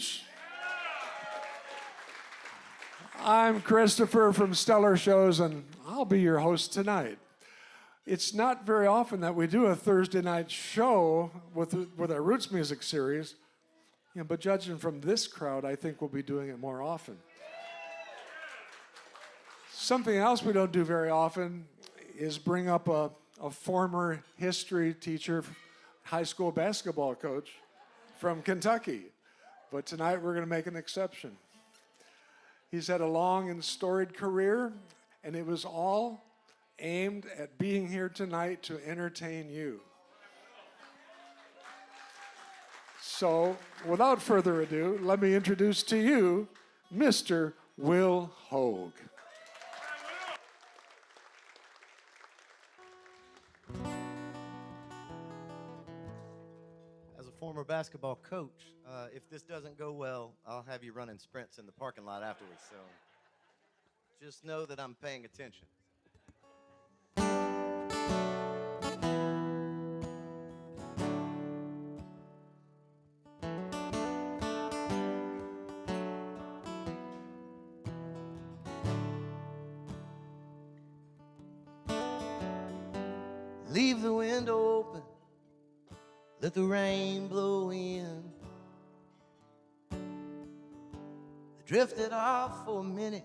speech. I'm Christopher from Stellar Shows, and I'll be your host tonight. It's not very often that we do a Thursday night show with our Roots Music series, but judging from this crowd, I think we'll be doing it more often. Something else we don't do very often is bring up a former history teacher, high school basketball coach from Kentucky. But tonight we're going to make an exception. He's had a long and storied career, and it was all aimed at being here tonight to entertain you. So, without further ado, let me introduce to you Mr. Will Hoge. As a former basketball coach, if this doesn't go well, I'll have you running sprints in the parking lot afterwards. So just know that I'm paying attention. Leave the window open, let the rain blow in. I drifted off for a minute,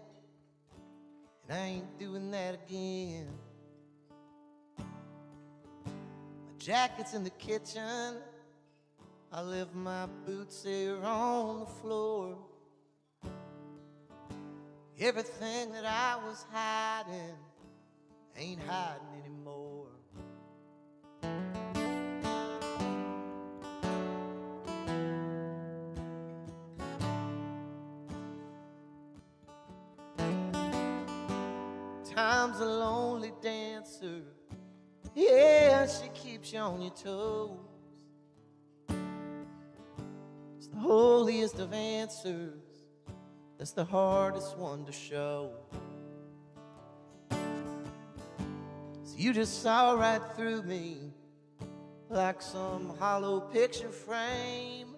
and I ain't doing that again. My jacket's in the kitchen, I left my boots here on the floor. Everything that I was hiding ain't hiding anymore. Time's a lonely dancer, yeah, she keeps you on your toes. It's the holiest of answers, that's the hardest one to show. So you just saw right through me like some hollow picture frame.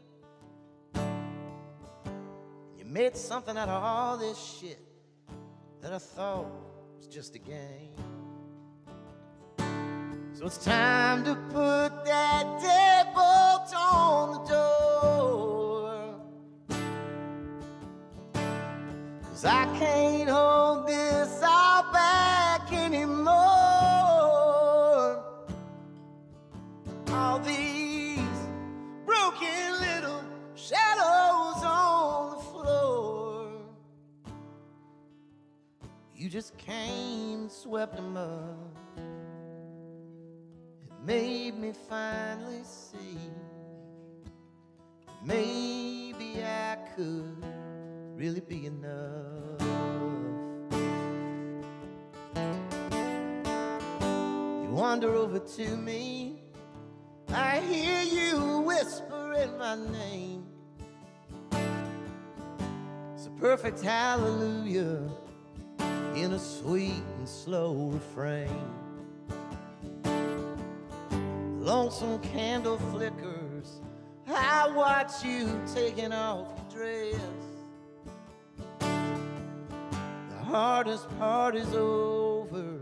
You made something out of all this shit that I thought was just a game. So it's time to put that deadbolt on the door, 'cause I can't hold this all back anymore. All these broken little shadows on the floor, you just came and swept them up. It made me finally see maybe I could really be enough. You wander over to me, I hear you whispering my name. It's a perfect hallelujah in a sweet and slow refrain. Lonesome candle flickers, I watch you taking off your dress. The hardest part is over,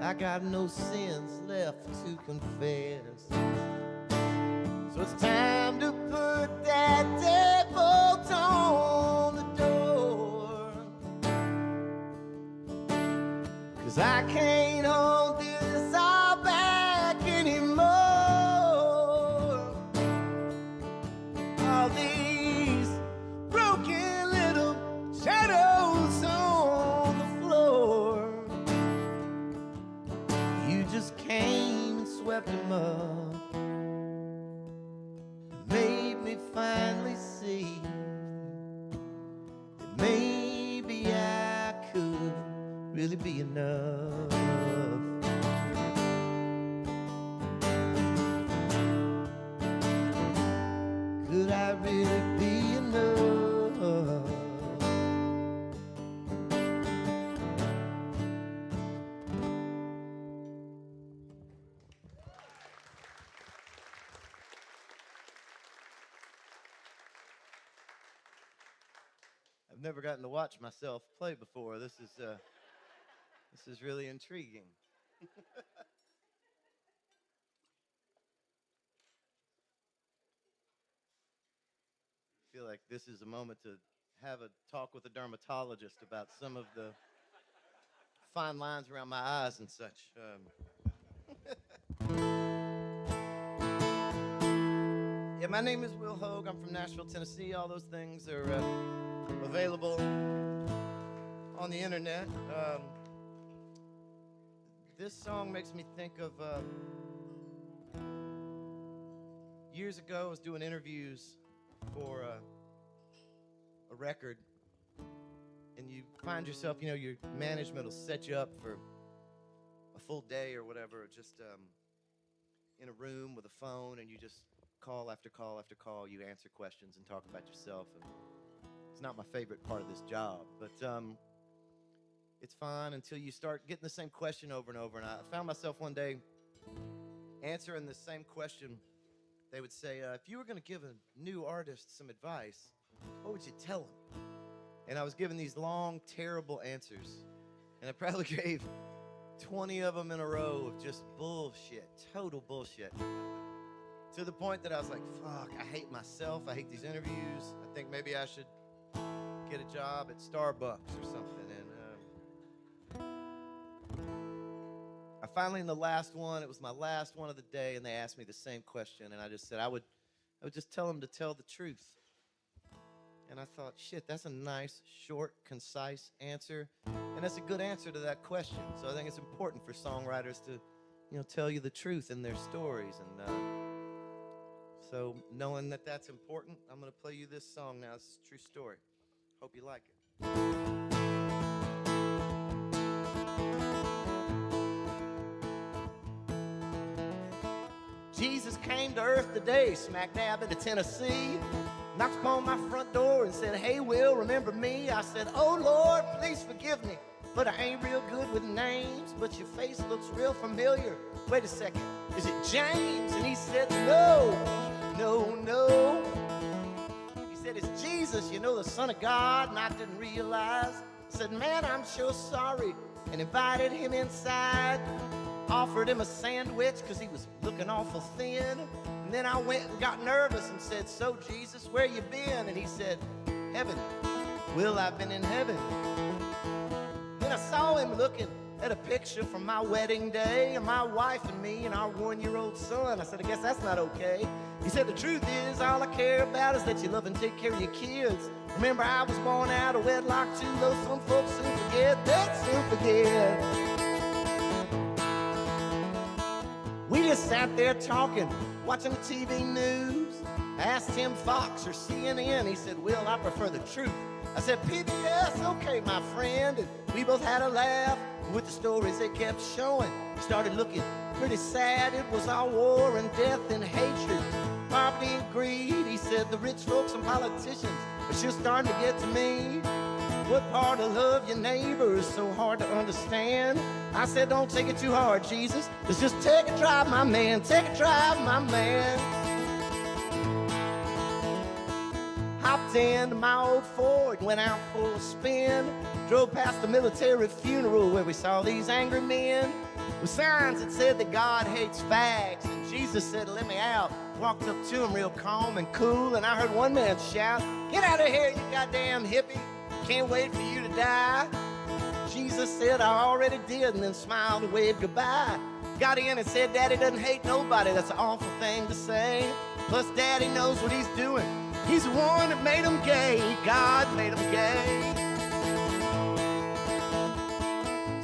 I got no sins left to confess. So it's time to put that deadbolt on the door, 'cause I can't hold this all back anymore. All these broken little shadows on the floor, you just came and swept them up. Made me finally see that maybe I could really be enough. Could I really be enough? I've never gotten to watch myself play before. This is really intriguing. I feel like this is a moment to have a talk with a dermatologist about some of the fine lines around my eyes and such. Yeah, my name is Will Hogue. I'm from Nashville, Tennessee. All those things are available on the internet. This song makes me think of years ago. I was doing interviews for a record, and you find yourself, you know, your management will set you up for a full day or whatever, just in a room with a phone, and you just call after call after call. You answer questions and talk about yourself. And it's not my favorite part of this job, but it's fine until you start getting the same question over and over. And I found myself one day answering the same question. They would say, if you were going to give a new artist some advice, what would you tell him? And I was giving these long, terrible answers. And I probably gave 20 of them in a row of just bullshit, total bullshit. To the point that I was like, fuck, I hate myself. I hate these interviews. I think maybe I should get a job at Starbucks or something. And I finally, in the last one, it was my last one of the day, and they asked me the same question. And I just said, I would just tell them to tell the truth. And I thought, shit, that's a nice, short, concise answer. And that's a good answer to that question. So I think it's important for songwriters to, you know, tell you the truth in their stories. And so knowing that that's important, I'm going to play you this song now. It's a true story. Hope you like it. Jesus came to earth today, smack dab into Tennessee. Knocked upon my front door and said, hey, Will, remember me? I said, oh, Lord, please forgive me, but I ain't real good with names, but your face looks real familiar. Wait a second, is it James? And he said, no, no, no. He said, it's Jesus, you know, the Son of God, and I didn't realize. I said, man, I'm sure sorry, and invited him inside. Offered him a sandwich because he was looking awful thin. And then I went and got nervous and said, so, Jesus, where you been? And he said, heaven. Will, I've been in heaven. Then I saw him looking at a picture from my wedding day of my wife and me and our 1-year-old son. I said, I guess that's not okay. He said, the truth is, all I care about is that you love and take care of your kids. Remember, I was born out of wedlock too, though some folks soon forget. They'll soon forget. We just sat there talking, watching the TV news. I asked him Fox or CNN. He said, Will, I prefer the truth. I said, PBS, okay, my friend. And we both had a laugh with the stories they kept showing. We started looking pretty sad. It was all war and death and hatred, poverty and greed. He said, the rich folks and politicians are sure starting to get to me. What part of love your neighbor is so hard to understand? I said, don't take it too hard, Jesus. Let's just take a drive, my man. Take a drive, my man. Hopped into my old Ford, went out for a spin. Drove past the military funeral where we saw these angry men with signs that said that God hates fags. And Jesus said, let me out. Walked up to him real calm and cool, and I heard one man shout, get out of here, you goddamn hippie. Can't wait for you to die. Jesus said, I already did, and then smiled and waved goodbye. Got in and said, Daddy doesn't hate nobody. That's an awful thing to say. Plus, Daddy knows what he's doing. He's the one that made him gay. God made him gay.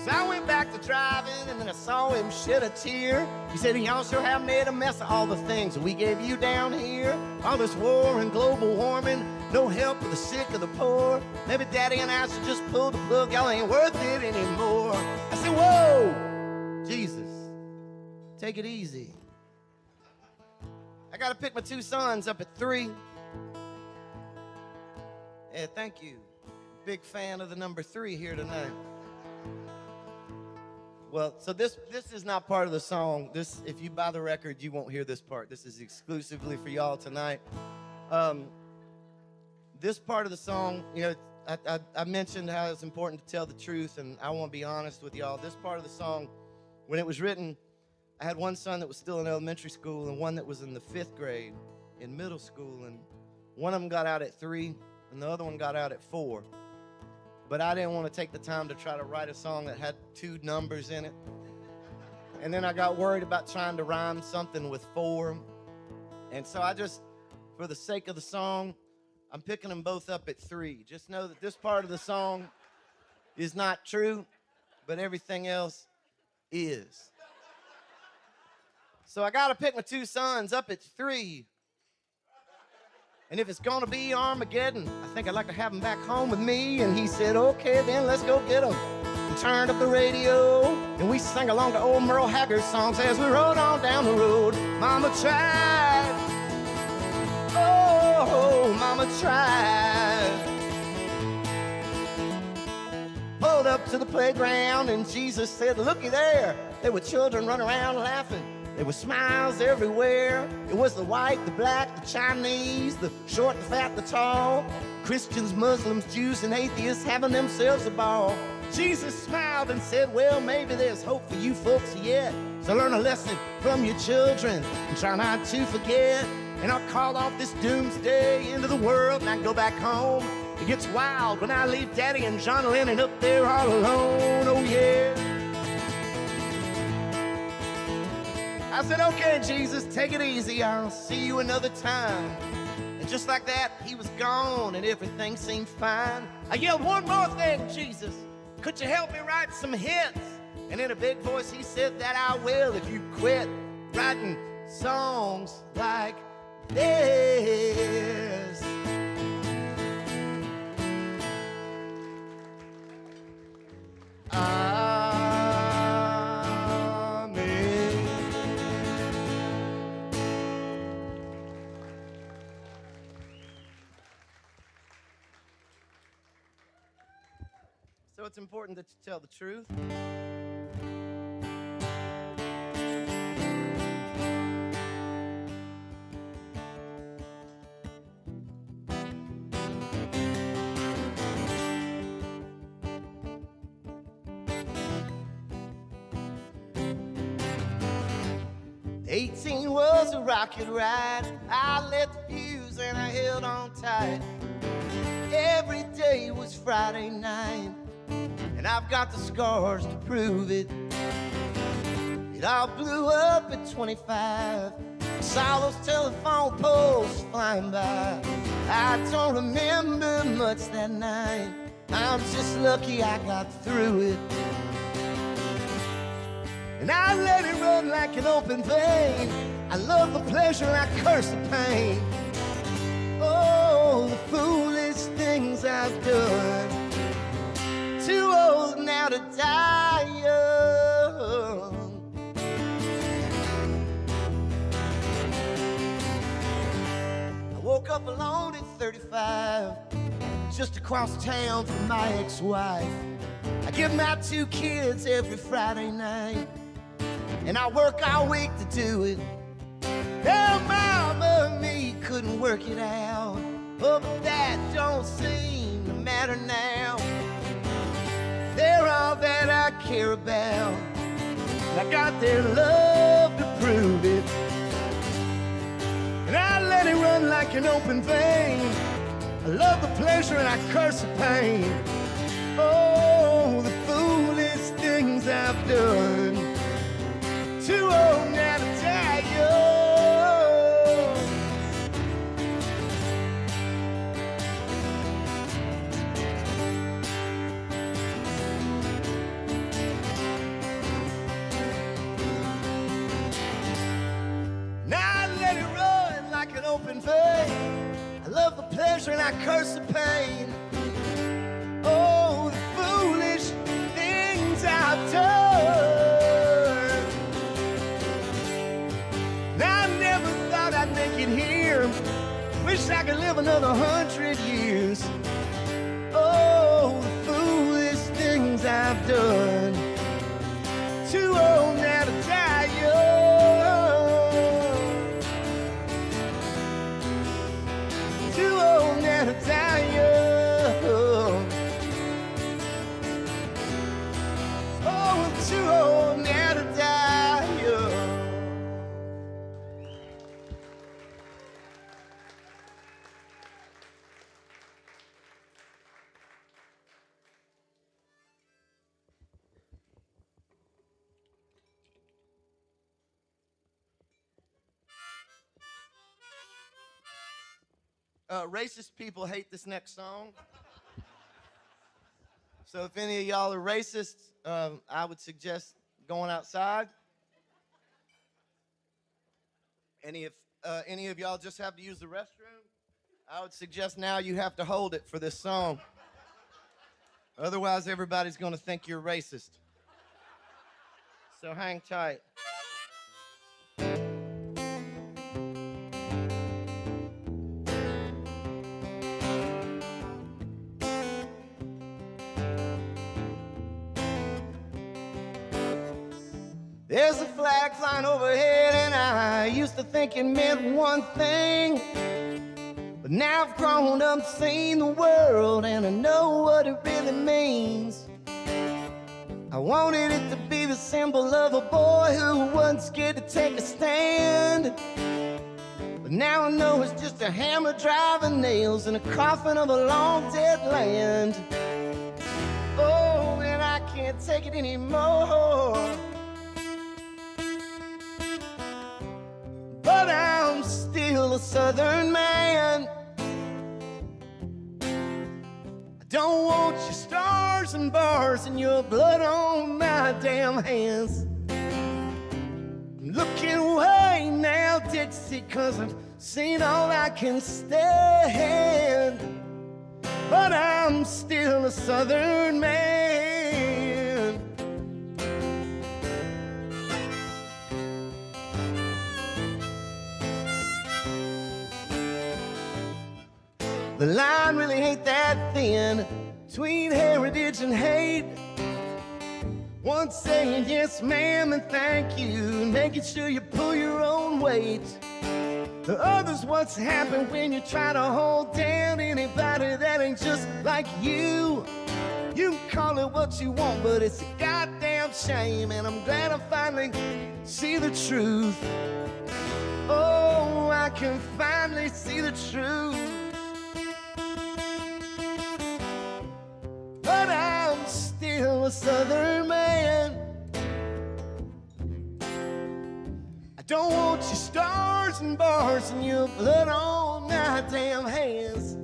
So I went back to driving, and then I saw him shed a tear. He said, y'all sure have made a mess of all the things that we gave you down here. All this war and global warming, no help for the sick or the poor. Maybe Daddy and I should just pull the plug. Y'all ain't worth it anymore. I said, whoa, Jesus, take it easy. I got to pick my 2 sons up at 3. Yeah, thank you. Big fan of the number 3 here tonight. Well, so this is not part of the song. This, if you buy the record, you won't hear this part. This is exclusively for y'all tonight. This part of the song, you know, I mentioned how it's important to tell the truth, and I want to be honest with y'all. This part of the song, when it was written, I had one son that was still in elementary school and one that was in the 5th grade in middle school, and one of them got out at 3 and the other one got out at 4. But I didn't want to take the time to try to write a song that had 2 numbers in it. And then I got worried about trying to rhyme something with 4. And so I just, for the sake of the song, I'm picking them both up at 3. Just know that this part of the song is not true, but everything else is. So I got to pick my 2 sons up at 3. And if it's going to be Armageddon, I think I'd like to have them back home with me. And he said, okay, then let's go get them. And turned up the radio, and we sang along to old Merle Haggard songs as we rode on down the road. Mama tried. Oh, Mama tried. Pulled up to the playground, and Jesus said, looky there. There were children running around laughing. There were smiles everywhere. It was the white, the black, the Chinese, the short, the fat, the tall. Christians, Muslims, Jews, and atheists having themselves a ball. Jesus smiled and said, well, maybe there's hope for you folks yet. So learn a lesson from your children and try not to forget. And I'll call off this doomsday into the world and I go back home. It gets wild when I leave Daddy and John Lennon up there all alone, oh yeah. I said, okay, Jesus, take it easy. I'll see you another time. And just like that, he was gone and everything seemed fine. I yelled, one more thing, Jesus. Could you help me write some hits? And in a big voice, he said that I will if you quit writing songs like this. So it's important that you tell the truth. 18 was a rocket ride. I lit the fuse and I held on tight. Every day was Friday night, and I've got the scars to prove it. It all blew up at 25. I saw those telephone poles flying by. I don't remember much that night. I'm just lucky I got through it. And I let it run like an open vein. I love the pleasure and I curse the pain. Oh, the foolish things I've done. Too old now to die young. I woke up alone at 35, just across town from my ex-wife. I give my 2 kids every Friday night, and I work all week to do it. Now mama and me couldn't work it out, oh, but that don't seem to matter now. They're all that I care about, and I got their love to prove it. And I let it run like an open vein. I love the pleasure and I curse the pain. Oh, the foolish things I've done. Too old now to die young. Now I let it run like an open vein. I love the pleasure and I curse the pain. Oh, the foolish things I've done. Now I never thought I'd make it here. Wish I could live another 100 years. Oh, the foolish things I've done. Too old now to die young. Too old now to die young. racist people hate this next song. So if any of y'all are racist, I would suggest going outside. And if any of y'all just have to use the restroom, I would suggest now you have to hold it for this song. Otherwise, everybody's going to think you're racist. So hang tight. There's a flag flying overhead, and I used to think it meant one thing. But now I've grown up, seen the world, and I know what it really means. I wanted it to be the symbol of a boy who wasn't scared to take a stand. But now I know it's just a hammer driving nails in a coffin of a long dead land. Oh, and I can't take it anymore. But I'm still a Southern man. I don't want your stars and bars and your blood on my damn hands. I'm looking away now, Dixie, 'cause I've seen all I can stand. But I'm still a Southern man. The line really ain't that thin between heritage and hate. One saying yes ma'am and thank you, and making sure you pull your own weight. The other's what's happened when you try to hold down anybody that ain't just like you. You can call it what you want, but it's a goddamn shame, and I'm glad I finally see the truth. Oh, I can finally see the truth. But I'm still a Southern man. I don't want your stars and bars and your blood on my damn hands.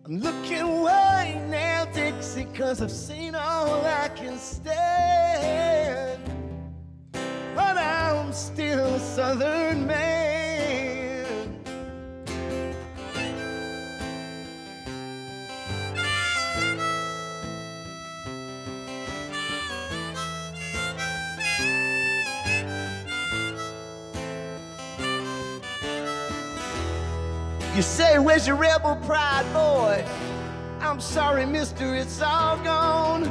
I'm looking away now, Dixie, 'cause I've seen all I can stand. But I'm still a Southern man. You say, where's your rebel pride, boy? I'm sorry, mister, it's all gone.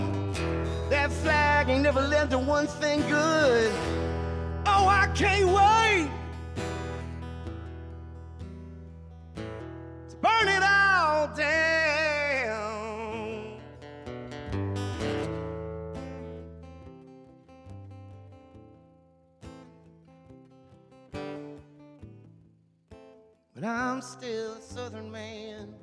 That flag ain't never led to one thing good. Oh, I can't wait to burn it all down. But I'm still a Southern man.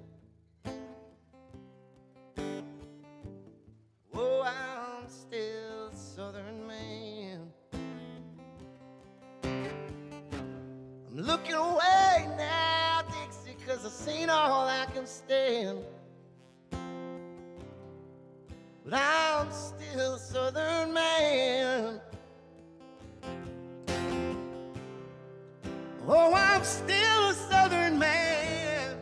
Oh, I'm still a Southern man. I'm looking away now, Dixie, 'cause I've seen all I can stand. But I'm still a Southern man. Oh, I'm still a Southern man.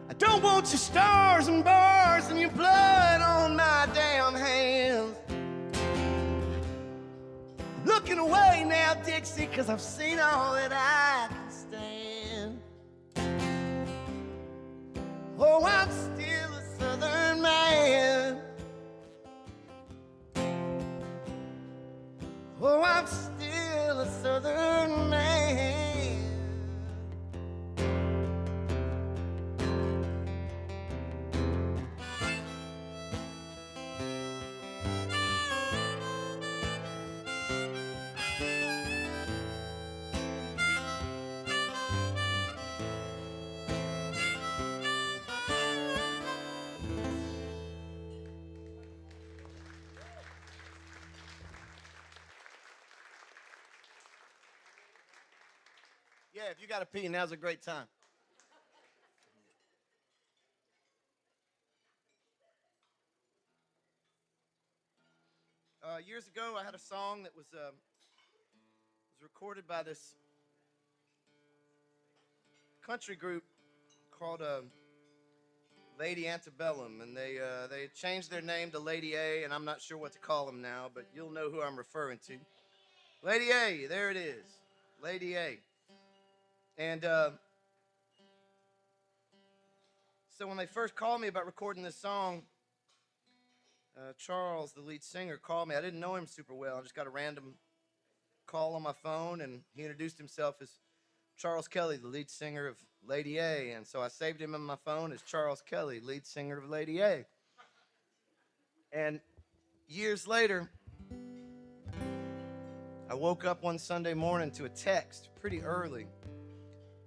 I don't want your stars and bars and your blood on my damn hands. Looking away now, Dixie, 'cause I've seen all that I can stand. Oh, I'm still a Southern man. Oh, I'm still a Southern man. Yeah, if you got to pee, now's a great time. Years ago, I had a song that was recorded by this country group called Lady Antebellum, and they changed their name to Lady A, and I'm not sure what to call them now, but you'll know who I'm referring to. Lady A, there it is, Lady A. And so when they first called me about recording this song, Charles, the lead singer, called me. I didn't know him super well. I just got a random call on my phone, and he introduced himself as Charles Kelly, the lead singer of Lady A. And so I saved him on my phone as Charles Kelly, lead singer of Lady A. And years later, I woke up one Sunday morning to a text pretty early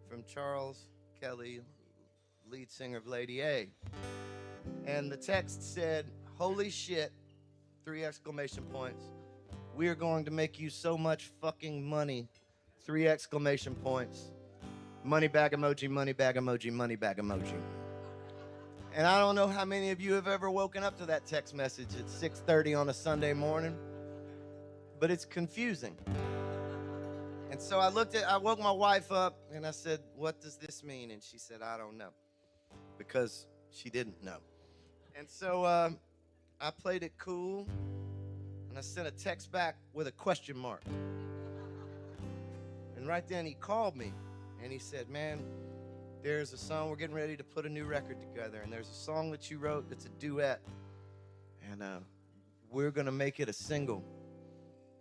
from Charles Kelly, lead singer of Lady A. And the text said, "Holy shit," 3 exclamation points. "We are going to make you so much fucking money," 3 exclamation points. Money bag emoji, money bag emoji, money bag emoji. And I don't know how many of you have ever woken up to that text message at 6:30 on a Sunday morning, but it's confusing. And so I woke my wife up and I said, "What does this mean?" And she said, "I don't know," because she didn't know. And so I played it cool, and I sent a text back with a question mark. And right then he called me, and he said, "Man, there's a song, we're getting ready to put a new record together, and there's a song that you wrote that's a duet, and we're going to make it a single.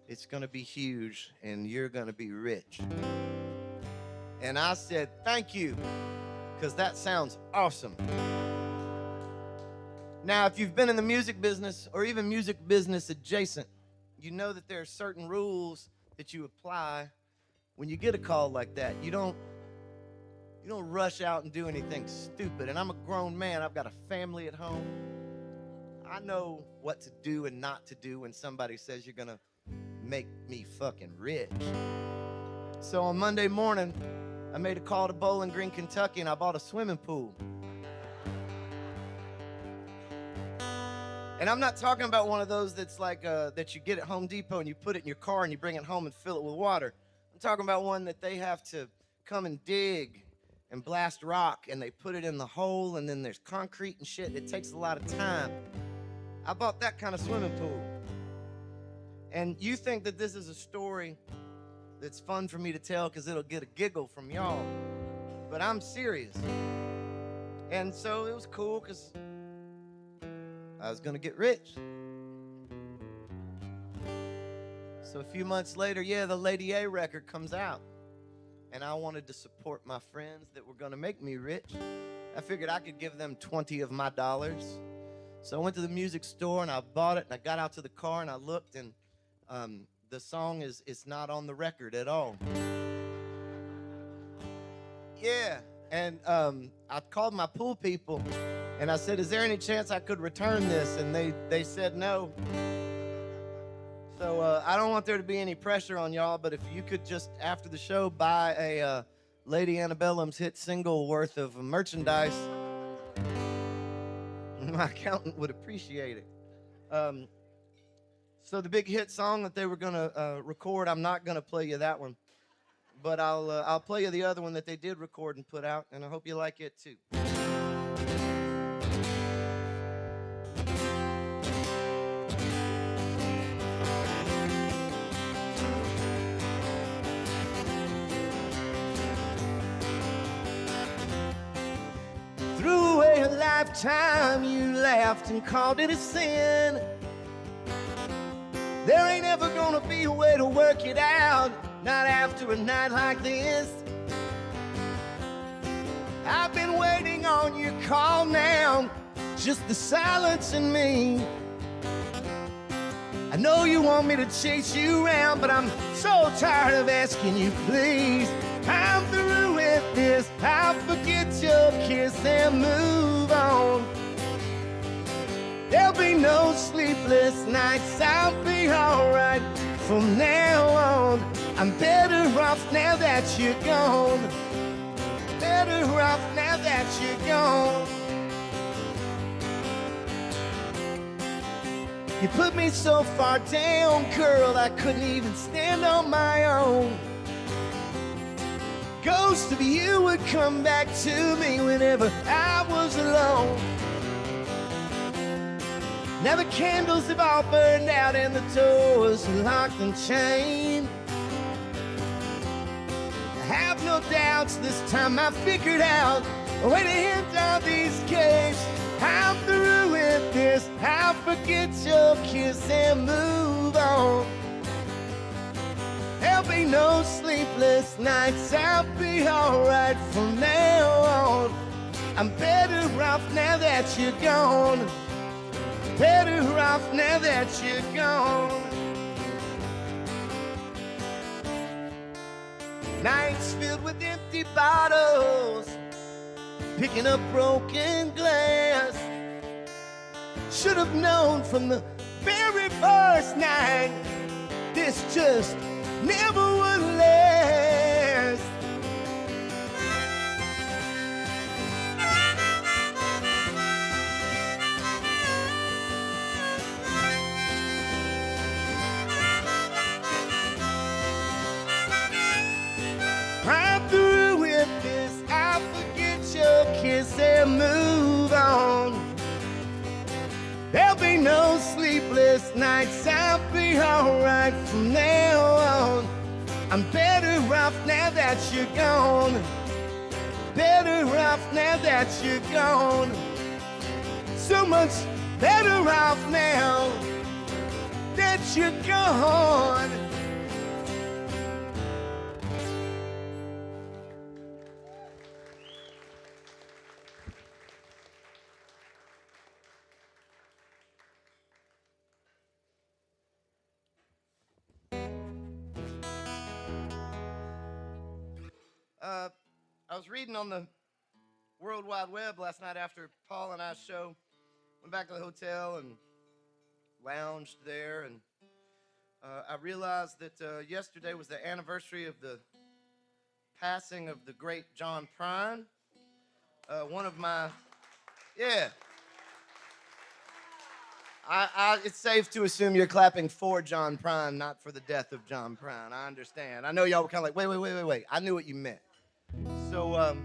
It's going to be huge, and you're going to be rich." And I said, "Thank you, because that sounds awesome." Now, if you've been in the music business or even music business adjacent, you know that there are certain rules that you apply when you get a call like that. You don't rush out and do anything stupid. And I'm a grown man. I've got a family at home. I know what to do and not to do when somebody says you're going to make me fucking rich. So on Monday morning, I made a call to Bowling Green, Kentucky, and I bought a swimming pool. And I'm not talking about one of those that's like that you get at Home Depot and you put it in your car and you bring it home and fill it with water. I'm talking about one that they have to come and dig and blast rock, and they put it in the hole, and then there's concrete and shit. It takes a lot of time. I bought that kind of swimming pool. And you think that this is a story that's fun for me to tell because it'll get a giggle from y'all, but I'm serious. And so it was cool because I was gonna get rich. So a few months later, the Lady A record comes out. And I wanted to support my friends that were gonna make me rich. I figured I could give them 20 of my dollars. So I went to the music store and I bought it, and I got out to the car and I looked, and the song is not on the record at all. Yeah, and I called my pool people and I said, "Is there any chance I could return this?" And they said no. So I don't want there to be any pressure on y'all, but if you could just, after the show, buy a Lady Antebellum's hit single worth of merchandise, my accountant would appreciate it. So the big hit song that they were gonna record, I'm not gonna play you that one, but I'll play you the other one that they did record and put out, and I hope you like it too. Threw away a lifetime, you laughed and called it a sin. There ain't ever gonna be a way to work it out, not after a night like this. I've been waiting on your call now, just the silence in me. I know you want me to chase you around, but I'm so tired of asking you, please. I'm through with this. I'll forget your kiss and move on. There'll be no sleepless nights. I'll be alright from now on. I'm better off now that you're gone. Better off now that you're gone. You put me so far down, girl, I couldn't even stand on my own. Ghost of you would come back to me whenever I was alone. Now the candles have all burned out and the doors are locked and chained. I have no doubts this time I figured out a way to handle these games. I'm through with this, I'll forget your kiss and move on. There'll be no sleepless nights, I'll be alright from now on. I'm better off now that you're gone. Better off now that you're gone. Nights filled with empty bottles, picking up broken glass. Should have known from the very first night this just never would last. I'm through with this, I'll forget your kiss and move on. There'll be no sleepless nights, I'll be alright from now on. I'm better off now that you're gone. Better off now that you're gone. So much better off now that you're gone. I was reading on the World Wide Web last night after Paul and I's show. Went back to the hotel and lounged there, and I realized that yesterday was the anniversary of the passing of the great John Prine. One of my, yeah. It's safe to assume you're clapping for John Prine, not for the death of John Prine. I understand. I know y'all were kind of like, wait. I knew what you meant. So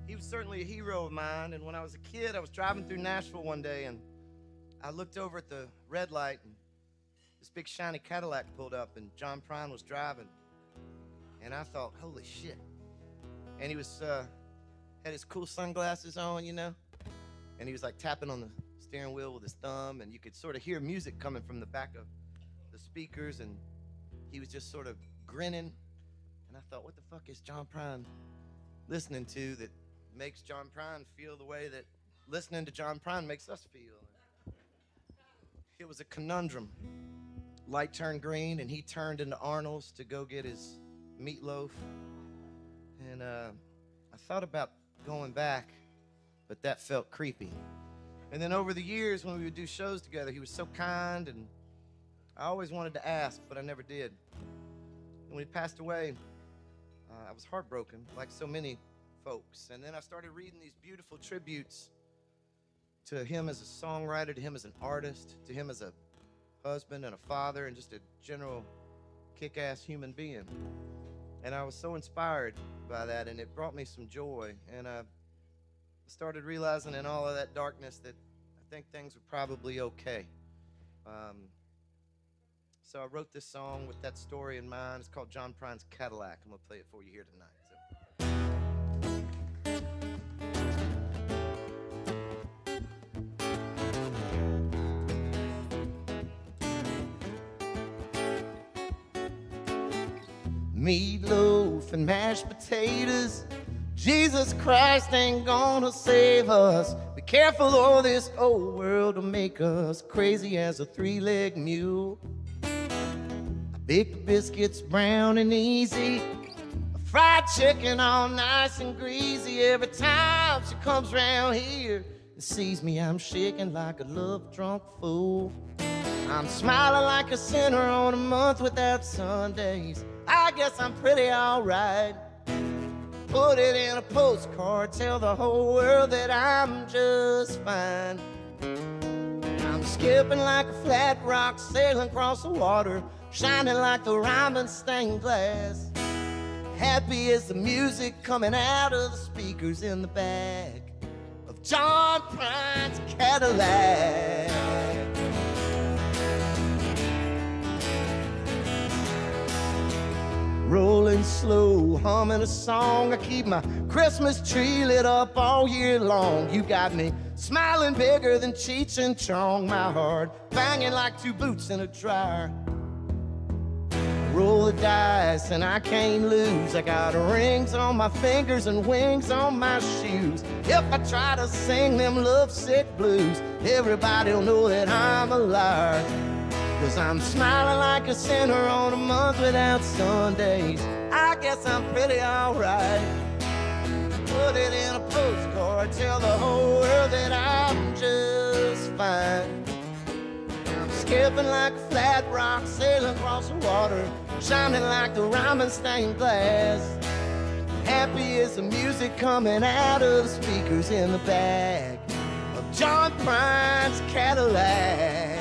he was certainly a hero of mine, and when I was a kid, I was driving through Nashville one day, and I looked over at the red light, and this big shiny Cadillac pulled up, and John Prine was driving, and I thought, holy shit. And he was had his cool sunglasses on, you know, and he was like tapping on the steering wheel with his thumb, and you could sort of hear music coming from the back of the speakers, and he was just sort of grinning. And I thought, what the fuck is John Prine listening to that makes John Prine feel the way that listening to John Prine makes us feel? It was a conundrum. Light turned green, and he turned into Arnold's to go get his meatloaf. And I thought about going back, but that felt creepy. And then over the years, when we would do shows together, he was so kind, and I always wanted to ask, but I never did. And when he passed away, I was heartbroken, like so many folks. And then I started reading these beautiful tributes to him as a songwriter, to him as an artist, to him as a husband and a father, and just a general kick-ass human being. And I was so inspired by that, and it brought me some joy. And I started realizing in all of that darkness that I think things were probably okay. So I wrote this song with that story in mind. It's called John Prine's Cadillac. I'm going to play it for you here tonight. Meatloaf and mashed potatoes. Jesus Christ ain't gonna save us. Be careful, or this old world will make us crazy as a three-legged mule. I bake the biscuits brown and easy. A fried chicken all nice and greasy. Every time she comes round here and sees me, I'm shaking like a love-drunk fool. I'm smiling like a sinner on a month without Sundays. I guess I'm pretty alright. Put it in a postcard, tell the whole world that I'm just fine. I'm skipping like a flat rock, sailing across the water, shining like the diamond stained glass. Happy as the music coming out of the speakers in the back of John Prine's Cadillac. Rolling slow, humming a song. I keep my Christmas tree lit up all year long. You got me smiling bigger than Cheech and Chong. My heart banging like two boots in a dryer. Roll the dice and I can't lose. I got rings on my fingers and wings on my shoes. If I try to sing them lovesick blues, everybody'll know that I'm a liar. 'Cause I'm smiling like a sinner on a month without Sundays. I guess I'm pretty alright. Put it in a postcard, tell the whole world that I'm just fine. I'm skipping like a flat rock, sailing across the water, shining like the diamond stained glass. Happy as the music coming out of the speakers in the back of John Prine's Cadillac.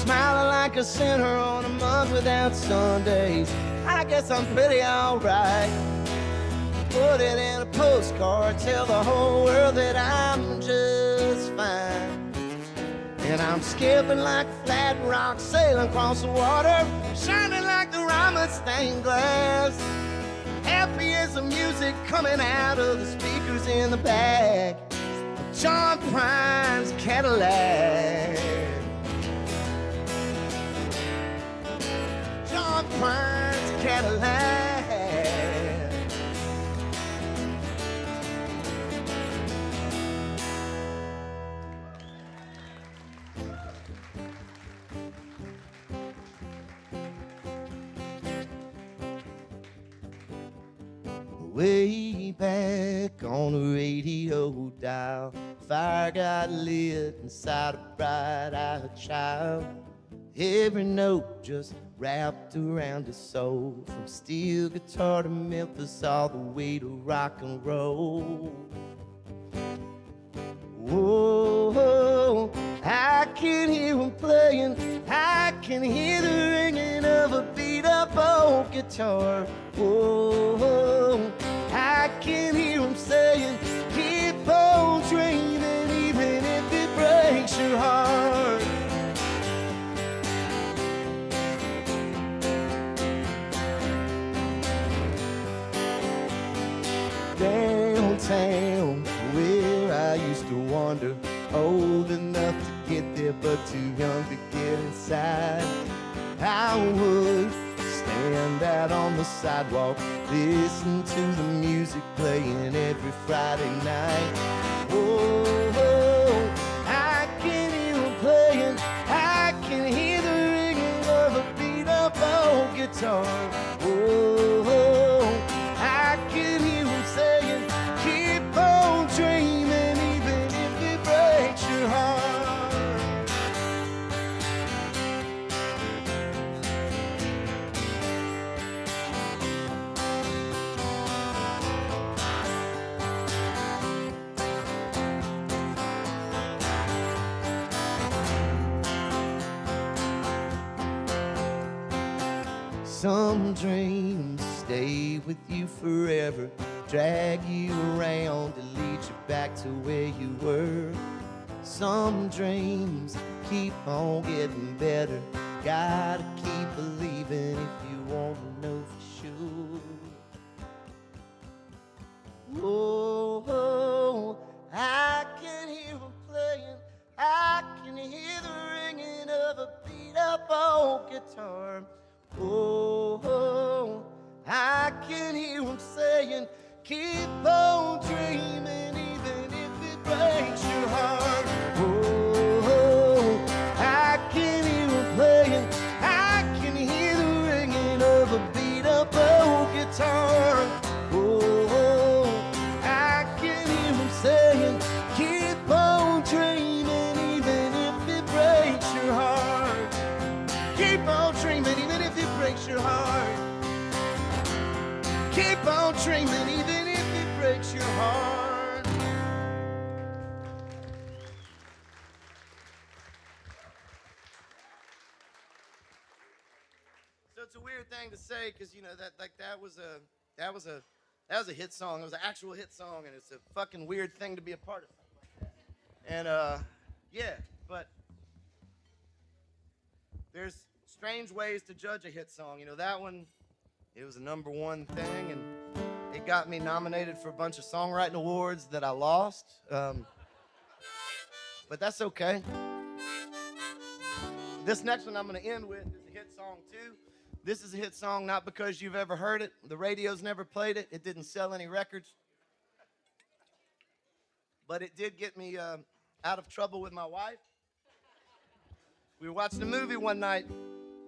Smiling like a sinner on a month without Sundays. I guess I'm pretty alright. Put it in a postcard, tell the whole world that I'm just fine. And I'm skipping like a flat rock, sailing across the water, shining like the diamond stained glass. Happy as the music coming out of the speakers in the back of John Prine's Cadillac. John Prine's Cadillac. Way back on the radio dial, fire got lit inside a bright-eyed child. Every note just wrapped around his soul, from steel guitar to Memphis, all the way to rock and roll. Whoa, I can hear him playing, I can hear the ringing of a beat-up old guitar. Whoa, I can hear him saying, keep on dreaming, even if it breaks your heart. Downtown, where I used to wander, old enough to get there but too young to get inside. I would stand out on the sidewalk, listen to the music playing every Friday night. Oh, I can hear him playing, I can hear the ringing of a beat-up old guitar. Oh, I can hear him saying, keep on dreaming, even if it breaks your heart. Some dreams stay with you forever, drag you around to lead you back to where you were. Some dreams keep on getting better, gotta keep believing if you want to know for sure. Oh, I can hear him playing, I can hear the ringing of a beat-up old guitar. Oh, I can hear him saying, keep on dreaming, even if it breaks your heart. Oh, guitar. Oh, I can hear him saying, keep on dreaming even if it breaks your heart. Keep on dreaming even if it breaks your heart. Keep on dreaming even if it breaks your heart. So it's a weird thing to say because you know that was a hit song. It was an actual hit song, and it's a fucking weird thing to be a part of something like that. And yeah, but there's strange ways to judge a hit song. You know, that one, it was a #1 thing, and it got me nominated for a bunch of songwriting awards that I lost. But that's okay. This next one I'm going to end with is a hit song too. This is a hit song not because you've ever heard it. The radio's never played it. It didn't sell any records. But it did get me out of trouble with my wife. We were watching a movie one night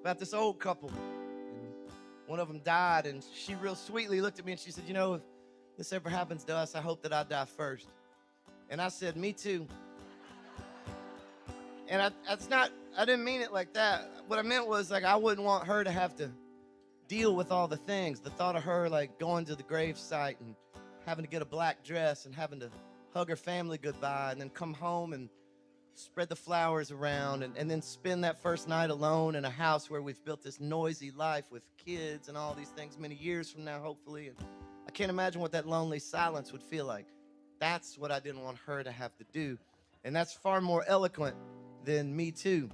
about this old couple. And one of them died, and she real sweetly looked at me and she said, you know, if this ever happens to us, I hope that I die first. And I said, me too. And I didn't mean it like that. What I meant was, like, I wouldn't want her to have to deal with all the things. The thought of her, like, going to the grave site and having to get a black dress and having to hug her family goodbye and then come home and spread the flowers around and then spend that first night alone in a house where we've built this noisy life with kids and all these things many years from now, hopefully. And I can't imagine what that lonely silence would feel like. That's what I didn't want her to have to do. And that's far more eloquent than me too.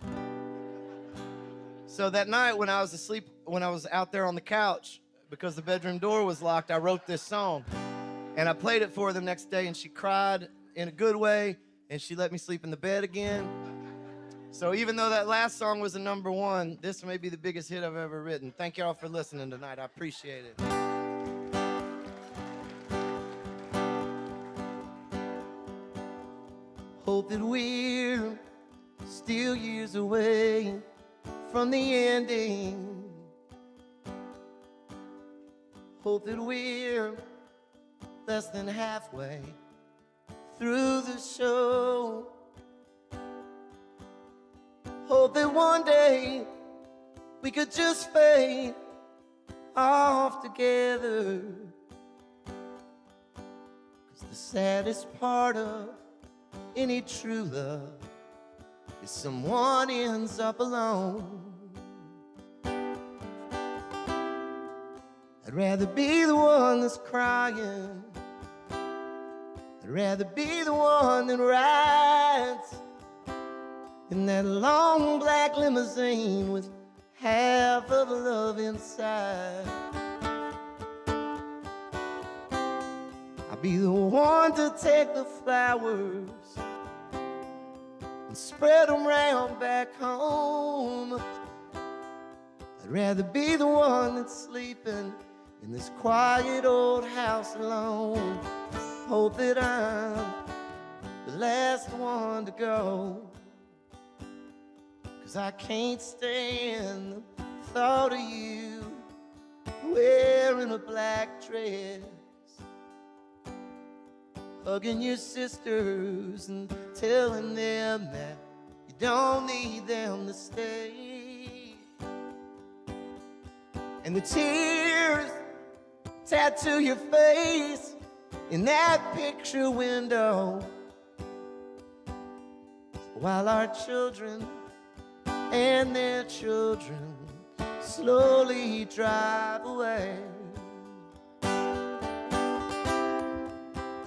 So that night when I was asleep, when I was out there on the couch, because the bedroom door was locked, I wrote this song. And I played it for her the next day, and she cried in a good way, and she let me sleep in the bed again. So even though that last song was a #1, this may be the biggest hit I've ever written. Thank y'all for listening tonight. I appreciate it. Hope that we're still years away from the ending. Hope that we're less than halfway through the show. Hope that one day we could just fade off together. 'Cause the saddest part of any true love is someone ends up alone. I'd rather be the one that's crying. I'd rather be the one that rides in that long black limousine with half of love inside. I'll be the one to take the flowers and spread them round back home. I'd rather be the one that's sleeping in this quiet old house alone. Hope that I'm the last one to go, 'cause I can't stand the thought of you wearing a black dress, hugging your sisters and telling them that you don't need them to stay. And the tears tattoo your face in that picture window, while our children and their children slowly drive away.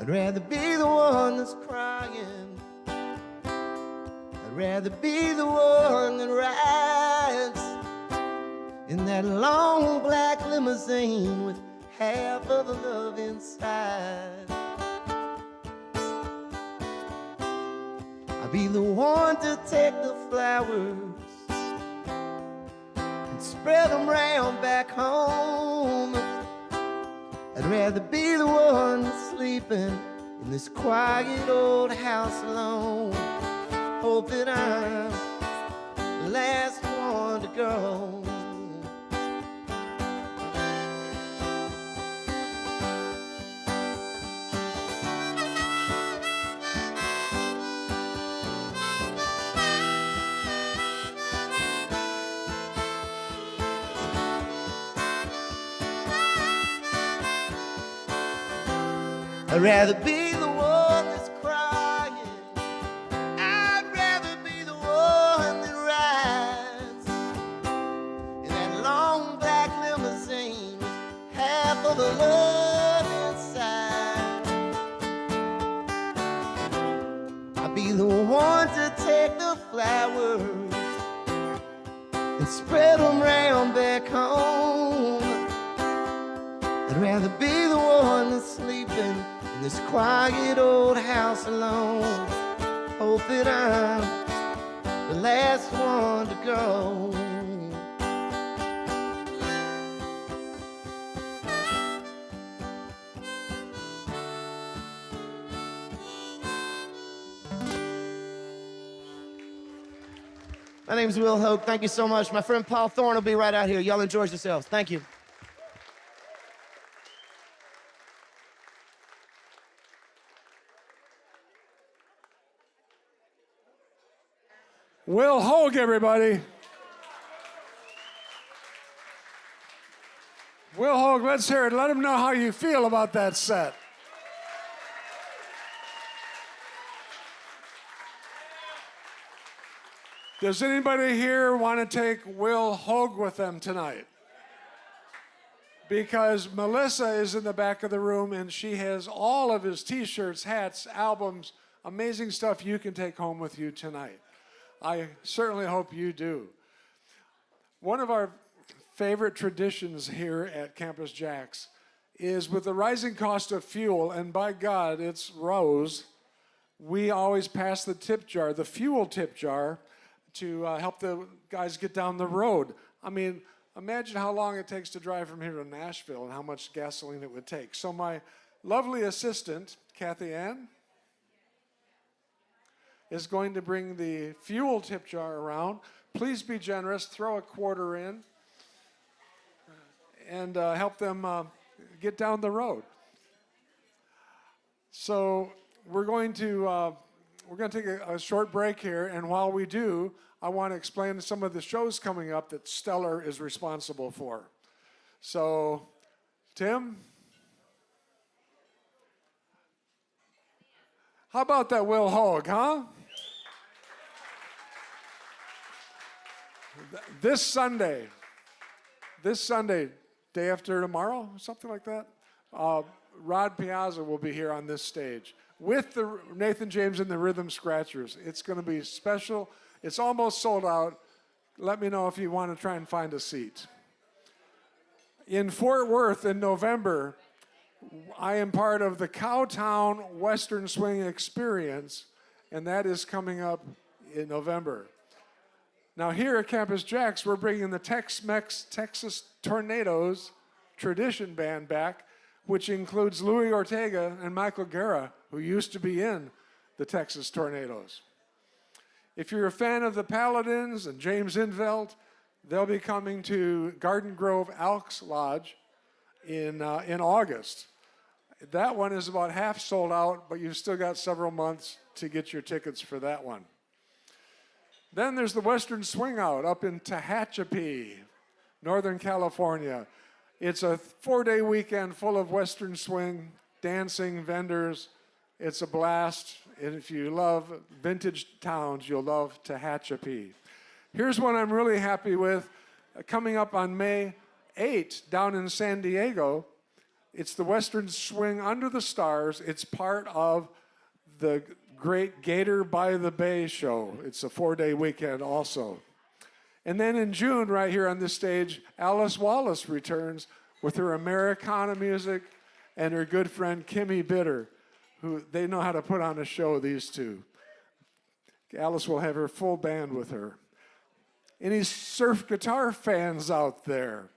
I'd rather be the one that's crying. I'd rather be the one that rides in that long black limousine with half of the love inside. I'll be the one to take the flowers and spread them round back home. I'd rather be the one sleeping in this quiet old house alone. Hope that I'm the last one to go. I'd rather be the one that's crying. I'd rather be the one that rides in that long black limousine with half of the love inside. I'd be the one to take the flowers and spread them round back home. I'd rather be the one that's sleeping in this quiet old house alone. Hope that I'm the last one to go. My name's Will Hogue. Thank you so much. My friend Paul Thorn will be right out here. Y'all enjoy yourselves. Thank you. Will Hogue, everybody. Will Hogue, let's hear it. Let him know how you feel about that set. Does anybody here want to take Will Hogue with them tonight? Because Melissa is in the back of the room and she has all of his t-shirts, hats, albums, amazing stuff you can take home with you tonight. I certainly hope you do. One of our favorite traditions here at Campus JAX is with the rising cost of fuel, and by God, it's rose, we always pass the tip jar, the fuel tip jar, to help the guys get down the road. I mean, imagine how long it takes to drive from here to Nashville and how much gasoline it would take. So my lovely assistant, Kathy Ann, is going to bring the fuel tip jar around. Please be generous, throw a quarter in, and help them get down the road. So we're going to take a short break here, and while we do, I want to explain some of the shows coming up that Stellar is responsible for. So, Tim? How about that Will Hogue, huh? This Sunday, day after tomorrow, something like that, Rod Piazza will be here on this stage with the Nathan James and the Rhythm Scratchers. It's going to be special. It's almost sold out. Let me know if you want to try and find a seat. In Fort Worth in November, I am part of the Cowtown Western Swing Experience, and that is coming up in November. Now here at Campus JAX, we're bringing the Tex-Mex Texas Tornadoes tradition band back, which includes Louis Ortega and Michael Guerra, who used to be in the Texas Tornadoes. If you're a fan of the Paladins and James Invelt, they'll be coming to Garden Grove Elks Lodge in August. That one is about half sold out, but you've still got several months to get your tickets for that one. Then there's the Western Swing Out up in Tehachapi, Northern California. It's a 4-day weekend full of Western swing, dancing, vendors. It's a blast. And if you love vintage towns, you'll love Tehachapi. Here's one I'm really happy with. Coming up on May 8th down in San Diego. It's the Western Swing Under the Stars. It's part of the great Gator by the Bay show. It's a 4-day weekend also. And then in June, right here on this stage, Alice Wallace returns with her Americana music and her good friend Kimmy Bitter, who they know how to put on a show, these two. Alice will have her full band with her. Any surf guitar fans out there?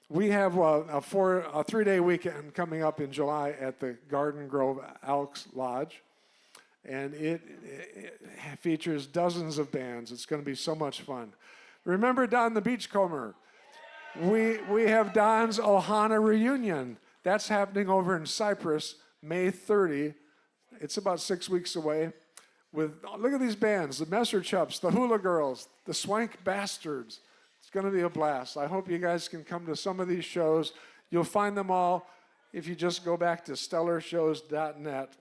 We have a 3-day weekend coming up in July at the Garden Grove Elks Lodge. And it features dozens of bands. It's going to be so much fun. Remember Don the Beachcomber? We have Don's Ohana reunion. That's happening over in Cyprus, May 30. It's about 6 weeks away. Look at these bands, the Messer Chups, the Hula Girls, the Swank Bastards. It's going to be a blast. I hope you guys can come to some of these shows. You'll find them all if you just go back to stellarshows.net,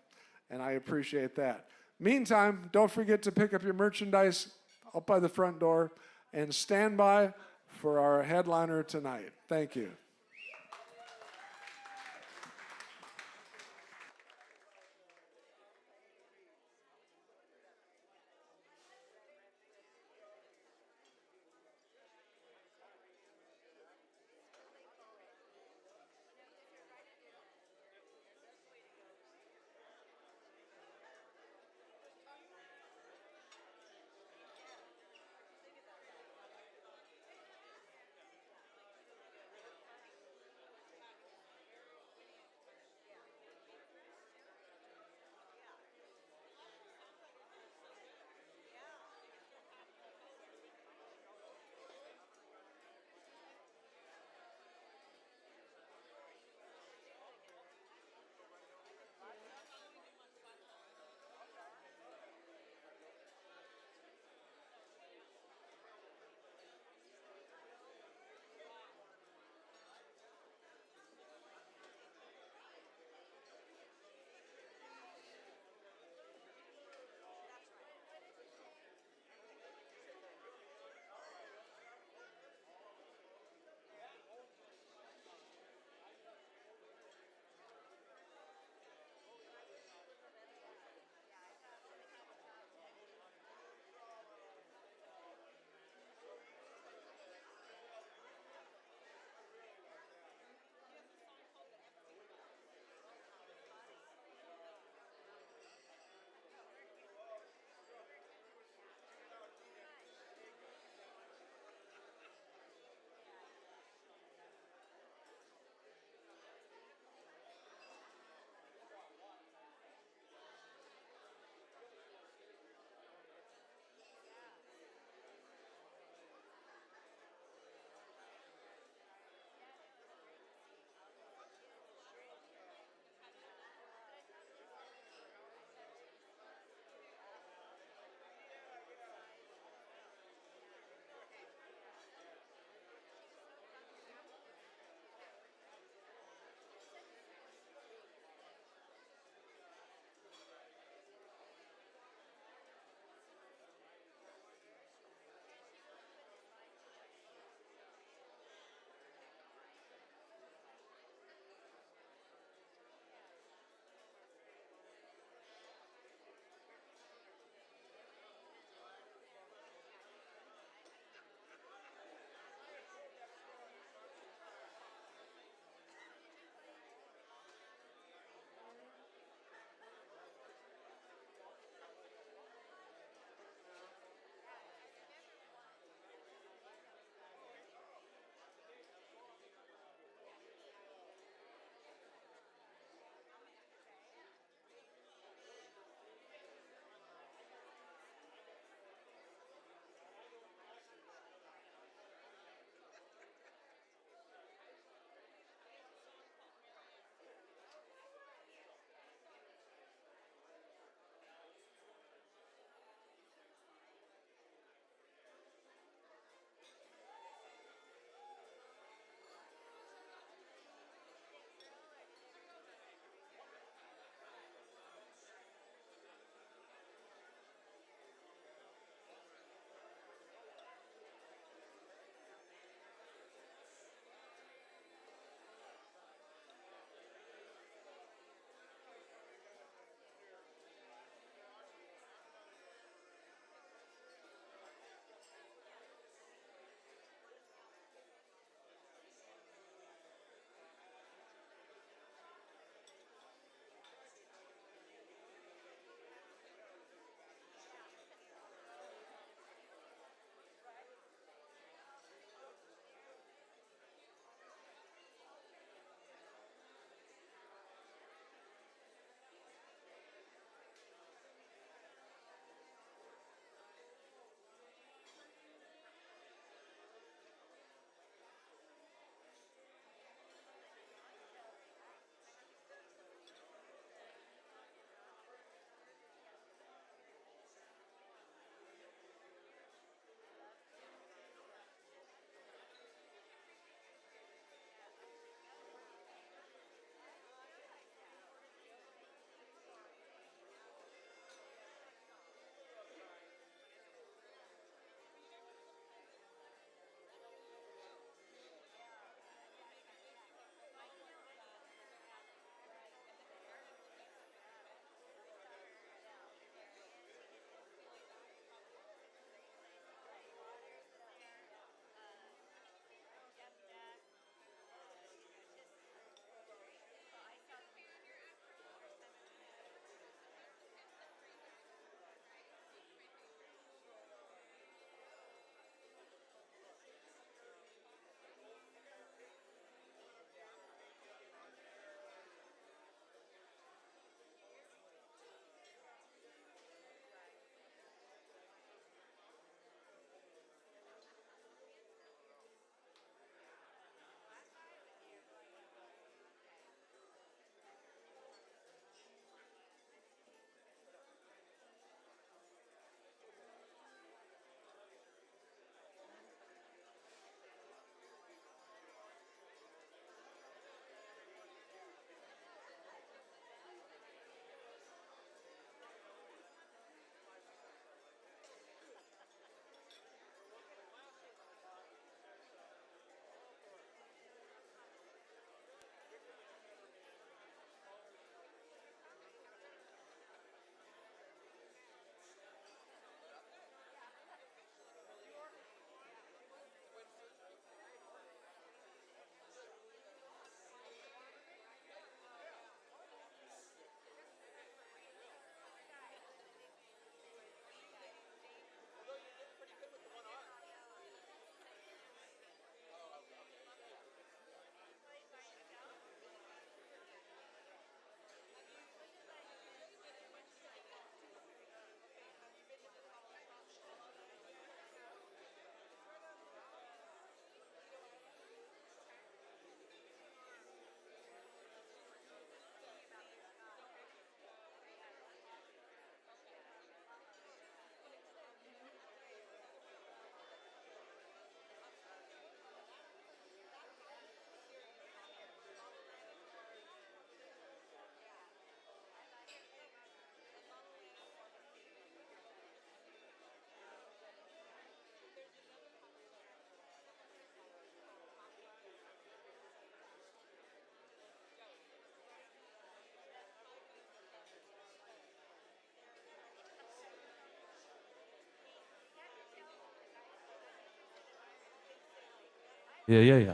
and I appreciate that. Meantime, don't forget to pick up your merchandise up by the front door and stand by for our headliner tonight. Thank you. Yeah.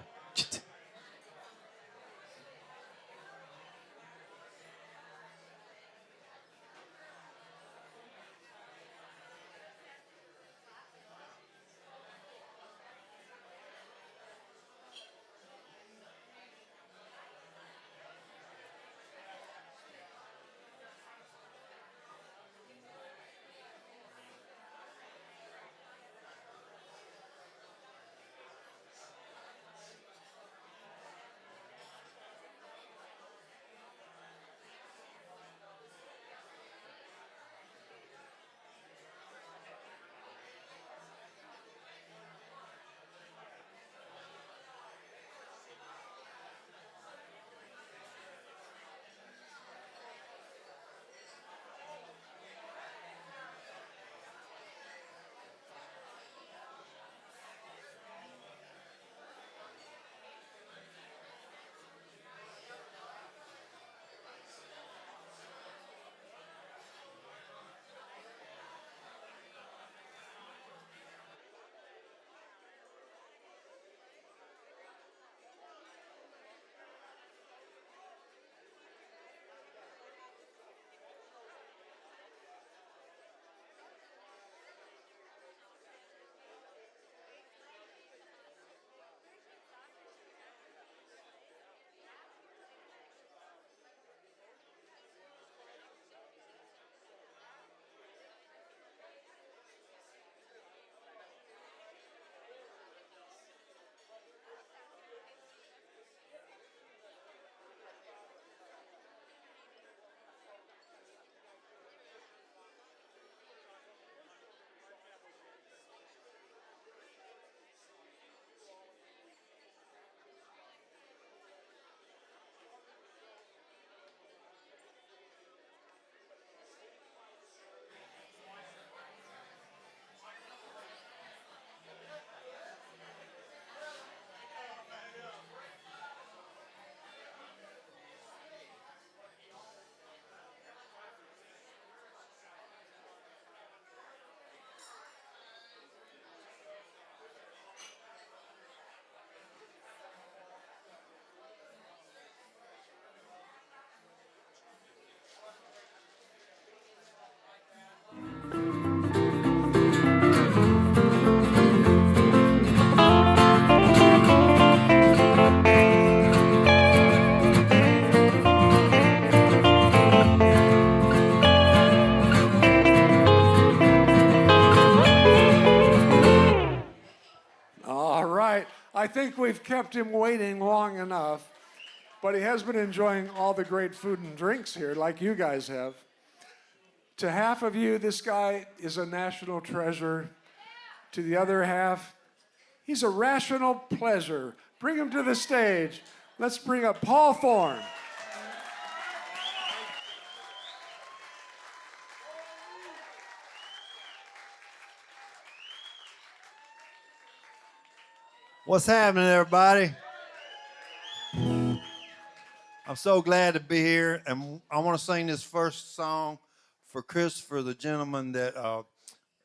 All right. I think we've kept him waiting long enough, but he has been enjoying all the great food and drinks here, like you guys have. To half of you, this guy is a national treasure. To the other half, he's a rational pleasure. Bring him to the stage. Let's bring up Paul Thorn. What's happening, everybody? I'm so glad to be here, and I want to sing this first song for Christopher, the gentleman that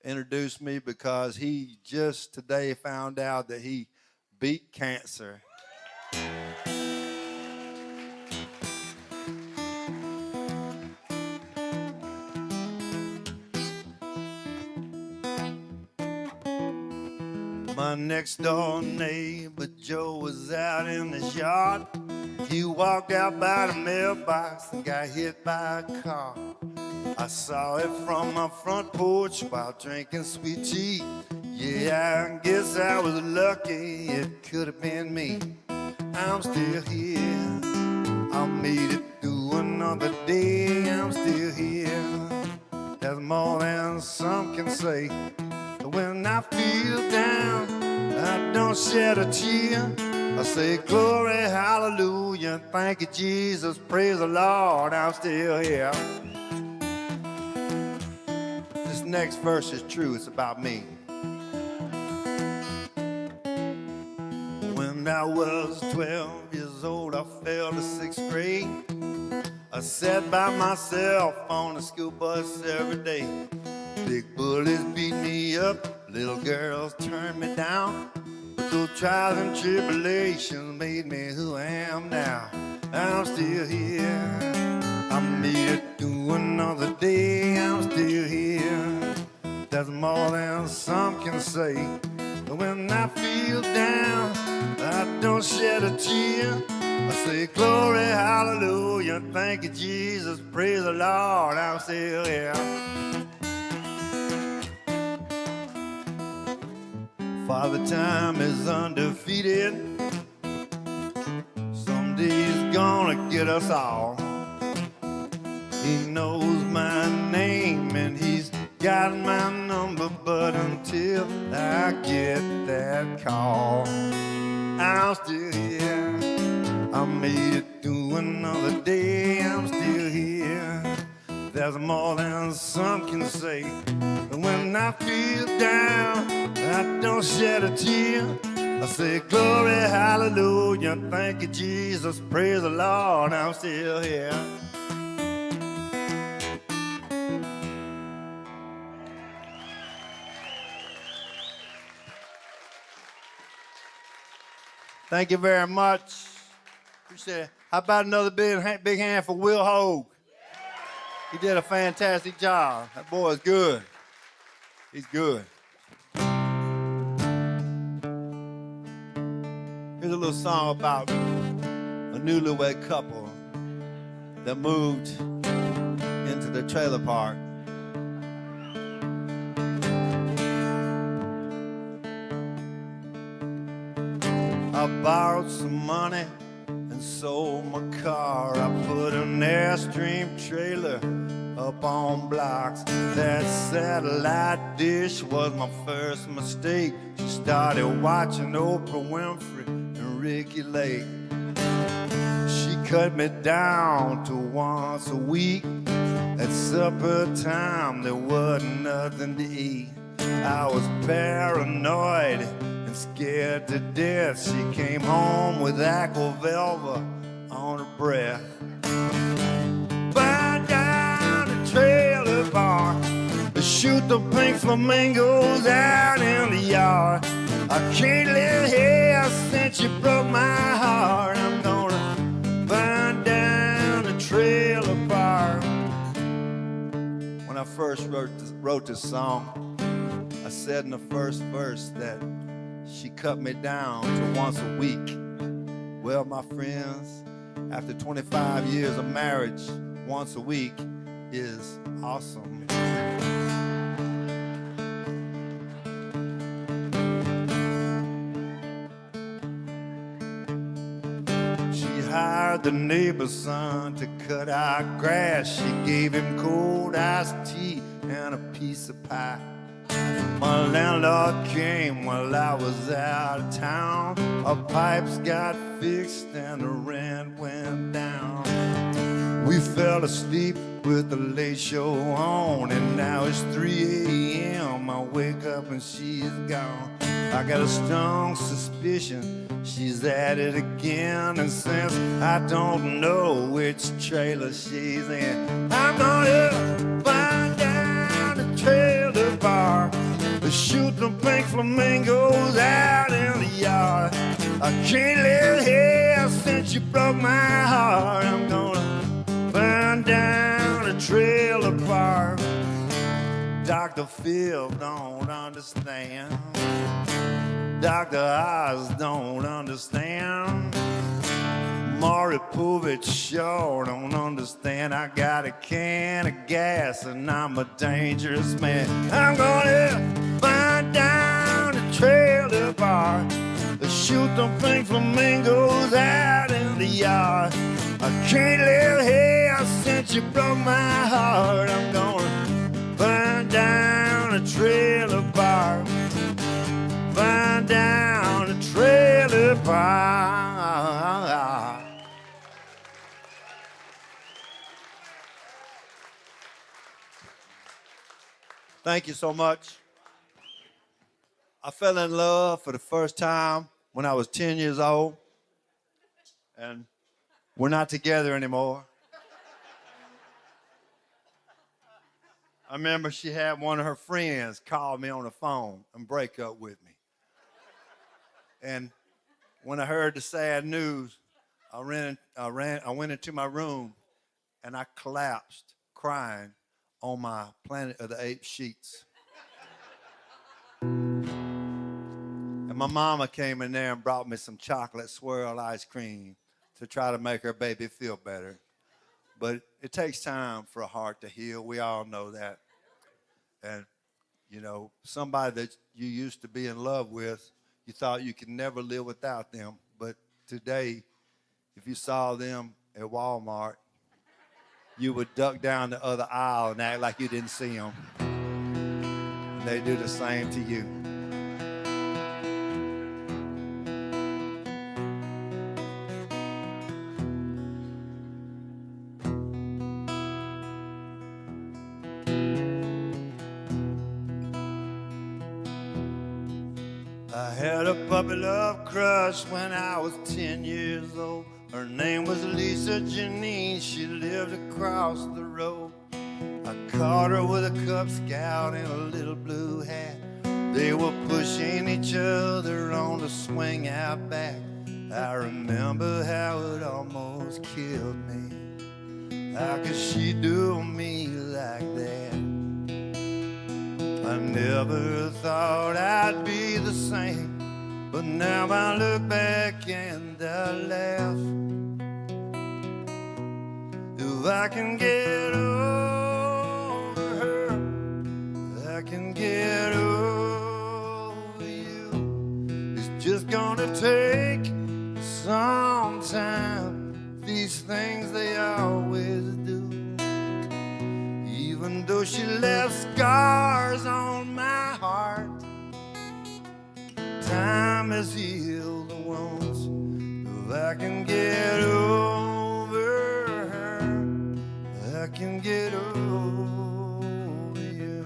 introduced me, because he just today found out that he beat cancer. My next door neighbor Joe was out in his yard. He walked out by the mailbox and got hit by a car. I saw it from my front porch while drinking sweet tea. Yeah, I guess I was lucky, it could have been me. I'm still here, I made it through another day. I'm still here, that's more than some can say. When I feel down, I don't shed a tear. I say glory, hallelujah, thank you Jesus, praise the Lord, I'm still here. This next verse is true, it's about me. When I was 12 years old, I fell to 6th grade. I sat by myself on the school bus every day. Big bullies beat me up, little girls turned me down. But Those trials and tribulations made me who I am now. I'm still here. I made it through another day. I'm still here. That's more than some can say. When I feel down, I don't shed a tear. I say glory, hallelujah, thank you, Jesus, praise the Lord, I'm still here. Father time is undefeated. Someday he's gonna get us all. He knows my name and he's got my number, but until I get that call, I'm still here. I made it through another day, I'm still here. There's more than some can say. When I feel down, I don't shed a tear. I say glory, hallelujah, thank you, Jesus, praise the Lord, I'm still here. Thank you very much. Appreciate it. How about another big hand for Will Hogue? He did a fantastic job. That boy is good. He's good. Here's a little song about a newlywed couple that moved into the trailer park. I borrowed some money and sold my car. I put an Airstream trailer up on blocks. That satellite dish was my first mistake. She started watching Oprah Winfrey and Ricky Lake. She cut me down to once a week. At supper time there wasn't nothing to eat. I was paranoid and scared to death. She came home with Aquavelva on her breath. By down the trailer bar to shoot the pink flamingos out in the yard. I can't live here since you broke my heart. I'm gonna burn down the trailer bar. When I first wrote this song, I said in the first verse that she cut me down to once a week. Well, my friends, after 25 years of marriage, once a week is awesome. She hired the neighbor's son to cut our grass. She gave him cold iced tea and a piece of pie. My landlord came while I was out of town. Our pipes got fixed and the rent went down. We fell asleep with the late show on, and now it's 3 a.m. I wake up and she's gone. I got a strong suspicion she's at it again, and since I don't know which trailer she's in, I'm gonna find down the trailer bar to shoot the pink flamingos out in the yard. I can't live here since you broke my heart. I'm gonna burn down the trailer park. Dr. Phil don't understand. Dr. Oz don't understand. Maury Povich sure don't understand. I got a can of gas and I'm a dangerous man. I'm gonna burn down the trailer bar to shoot the pink flamingos out in the yard. I can't live here since you broke my heart. I'm gonna burn down the trailer park. Burn down the trailer park. Thank you so much. I fell in love for the first time when I was 10 years old, and we're not together anymore. I remember she had one of her friends call me on the phone and break up with me. And when I heard the sad news, I went into my room and I collapsed crying on my Planet of the Apes sheets. And my mama came in there and brought me some chocolate swirl ice cream to try to make her baby feel better. But it takes time for a heart to heal. We all know that. And, you know, somebody that you used to be in love with, you thought you could never live without them. But today, if you saw them at Walmart, you would duck down the other aisle and act like you didn't see them. And they do the same to you. I had a puppy love crush when I was 10 years old. Her name was Lisa Janine, she lived across the road. I caught her with a Cub Scout and a little blue hat. They were pushing each other on the swing out back. I remember how it almost killed me. How could she do me like that? I never thought I'd be the same, but now I look back and I laugh. If I can get over her, I can get over you. It's just gonna take some time. These things they always do. Even though she left scars on my heart, time has healed the wounds. If I can get over her, I can get over you.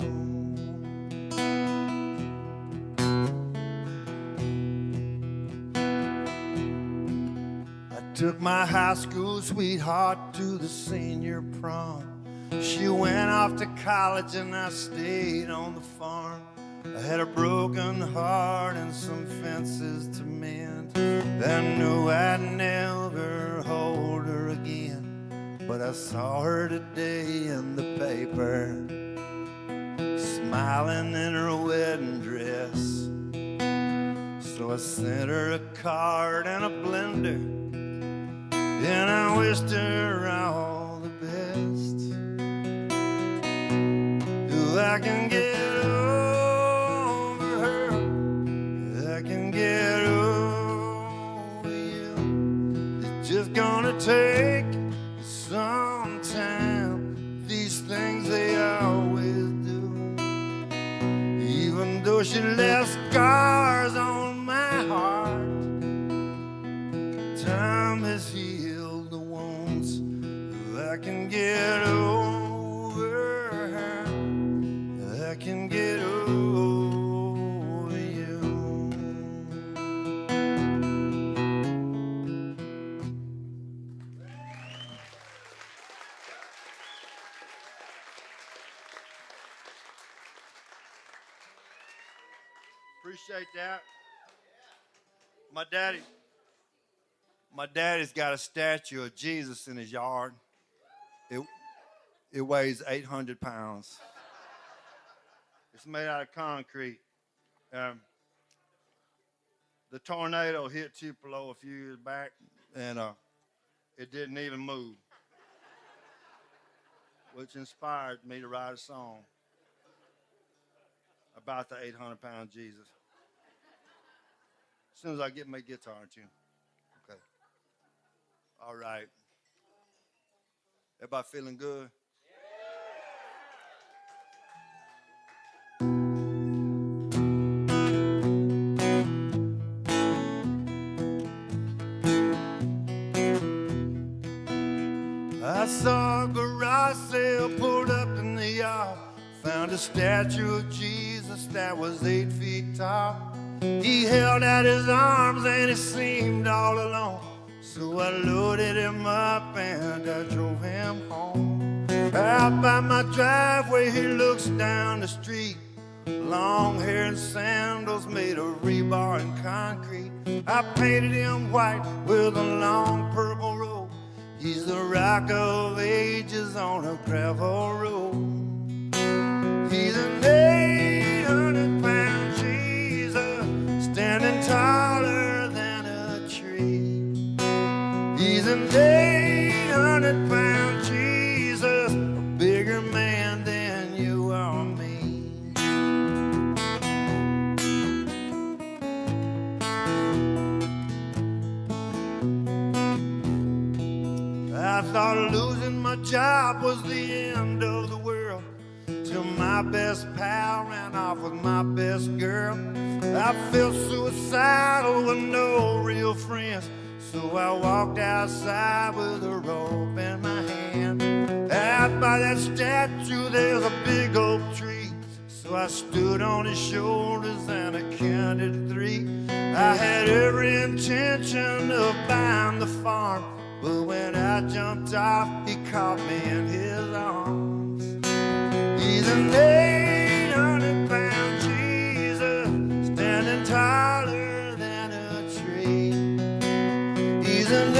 I took my high school sweetheart to the senior prom. She went off to college and I stayed on the farm. I had a broken heart and some fences to mend. I knew I'd never hold her again, but I saw her today in the paper, smiling in her wedding dress. So I sent her a card and a blender, and I wished her all the best. If I can get over her, I can get over you. It's just gonna take some time. These things they always do. Even though she left scars on my heart, time has healed the wounds. If I can get over her, I can get over you. Appreciate that. My daddy's got a statue of Jesus in his yard. It weighs 800 pounds. It's made out of concrete. The tornado hit Tupelo a few years back, and it didn't even move, which inspired me to write a song about the 800-pound Jesus. As soon as I get my guitar tune. Okay. All right. Everybody feeling good? I saw a garage sale pulled up in the yard. Found a statue of Jesus that was 8 feet tall. He held out his arms and he seemed all alone. So I loaded him up and I drove him home. Out by my driveway he looks down the street long hair and sandals made of rebar and concrete. I painted him white with a long purple robe. He's the rock of ages on a gravel road. He's an 800-pound Jesus, standing taller than a tree. He's an 800-pound Jesus, a bigger man than you or me. I thought losing my job was the end of the world, till my best pal ran off with my best girl. I felt suicidal with no real friends, so I walked outside with a rope in my hand. Out by that statue there's a big oak tree, so I stood on his shoulders and I counted 3. I had every intention of buying the farm, but when I jumped off, he caught me in his arms. He's an 800-pound Jesus, standing taller than a tree. He's an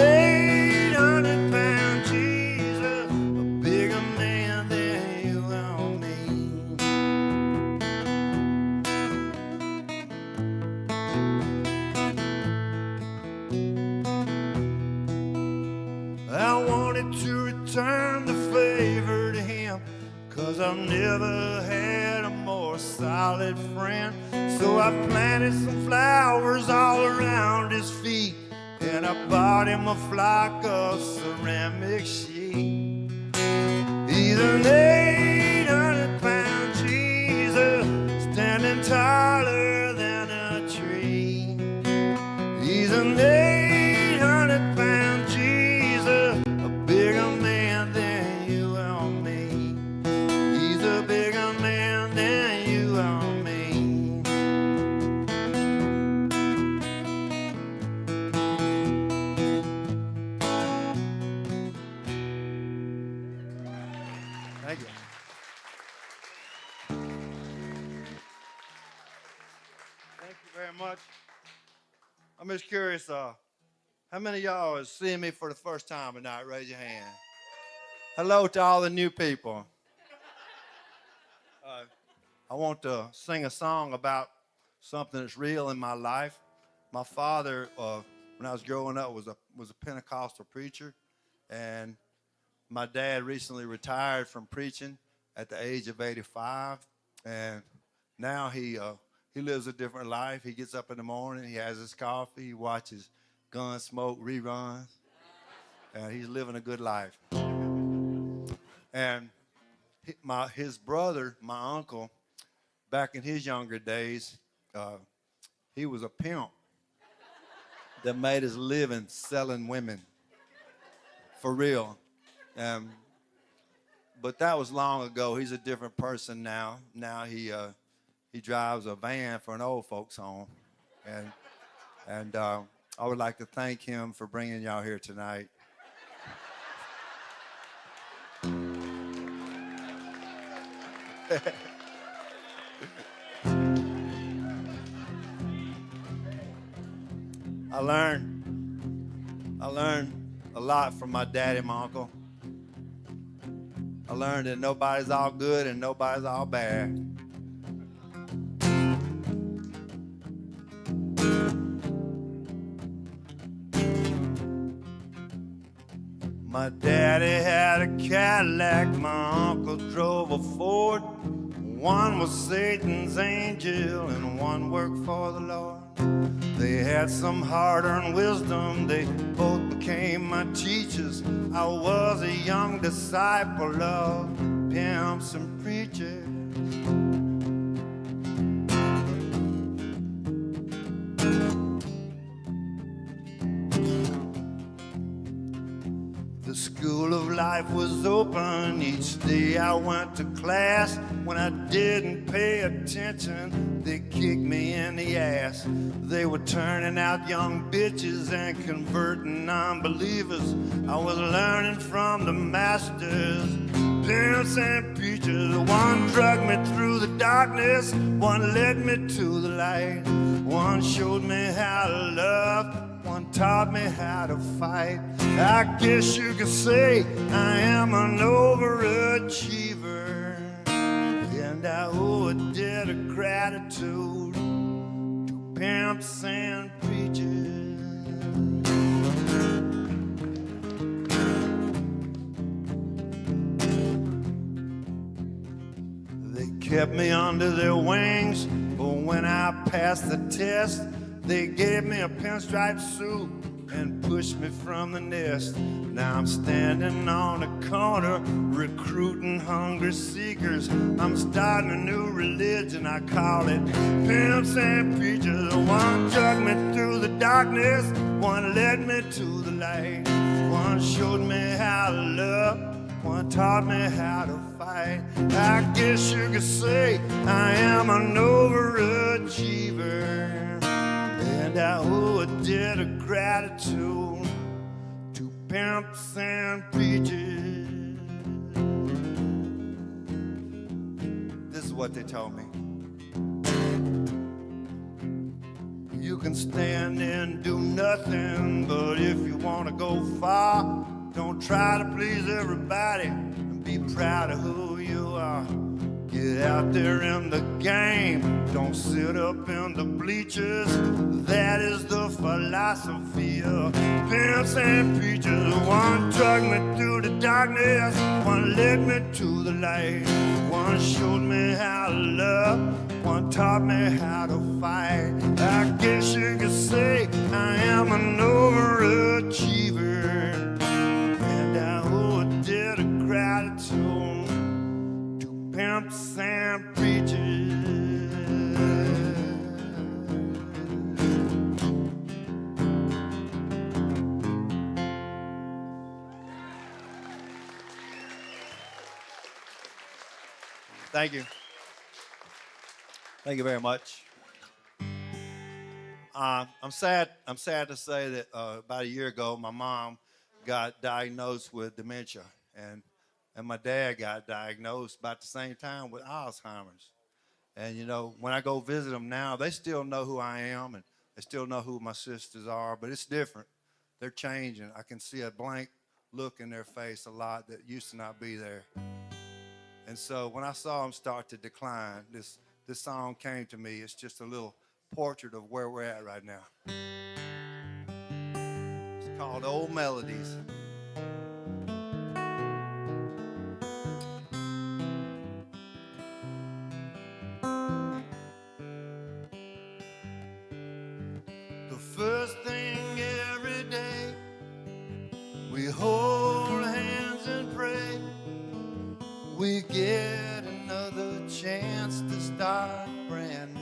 800-pound Jesus, a bigger man than you and me. I wanted to return the favor to him, 'cause I've never had a more solid friend. So I planted some flowers all around his feet, and I bought him a flock of ceramic sheep. He's an 800-pound Jesus, standing taller than a tree. He's an 800-pound Jesus, a bigger man than you and me. He's a bigger man than you and me. Thank you. Thank you very much. I'm just curious, how many of y'all is seeing me for the first time tonight? Raise your hand. Hello to all the new people. I want to sing a song about something that's real in my life. My father, when I was growing up, was a Pentecostal preacher, and my dad recently retired from preaching at the age of 85, and now he lives a different life. He gets up in the morning, he has his coffee, he watches Gunsmoke reruns, and he's living a good life. And his brother, my uncle, back in his younger days, he was a pimp that made his living selling women, for real. But that was long ago. He's a different person now. Now he drives a van for an old folks home, and I would like to thank him for bringing y'all here tonight. I learned a lot from my dad and my uncle. I learned that nobody's all good and nobody's all bad. My daddy had a Cadillac, my uncle drove a Ford. One was Satan's angel and one worked for the Lord. They had some hard-earned wisdom, they both became my teachers. I was a young disciple of pimps and preachers. The school of life was open. Each day I went to class. When I didn't pay attention, they kicked me in the ass. They were turning out young bitches and converting non-believers. I was learning from the masters. pimps and preachers. One dragged me through the darkness, one led me to the light. One showed me how to love, one taught me how to fight. I guess you could say I am an overachiever, and I owe a debt of gratitude to pimps and preachers. Kept me under their wings, but when I passed the test, they gave me a pinstripe suit and pushed me from the nest. Now I'm standing on the corner, recruiting hungry seekers. I'm starting a new religion, I call it pimps and preachers. One dragged me through the darkness, one led me to the light. One showed me how to love, one taught me how to fight. I guess you could say I am an overachiever, and I owe a debt of gratitude to pimps and preachers. This is what they told me. You can stand and do nothing, but if you want to go far, don't try to please everybody and be proud of who you are. Get out there in the game, don't sit up in the bleachers. That is the philosophy of pimps and preachers. One dragged me through the darkness, one led me to the light. One showed me how to love, one taught me how to fight. I guess you could say I am an overachiever, and I owe a debt of gratitude to pimps and preachers. Thank you. Thank you very much. I'm sad to say that about a year ago, my mom got diagnosed with dementia, and my dad got diagnosed about the same time with Alzheimer's. And you know, when I go visit them now, they still know who I am, and they still know who my sisters are, but it's different. They're changing. I can see a blank look in their face a lot that used to not be there. And so when I saw them start to decline, this song came to me. It's just a little portrait of where we're at right now. It's called Old Melodies. The first thing every day, we hold hands and pray. We get another chance to start brand new.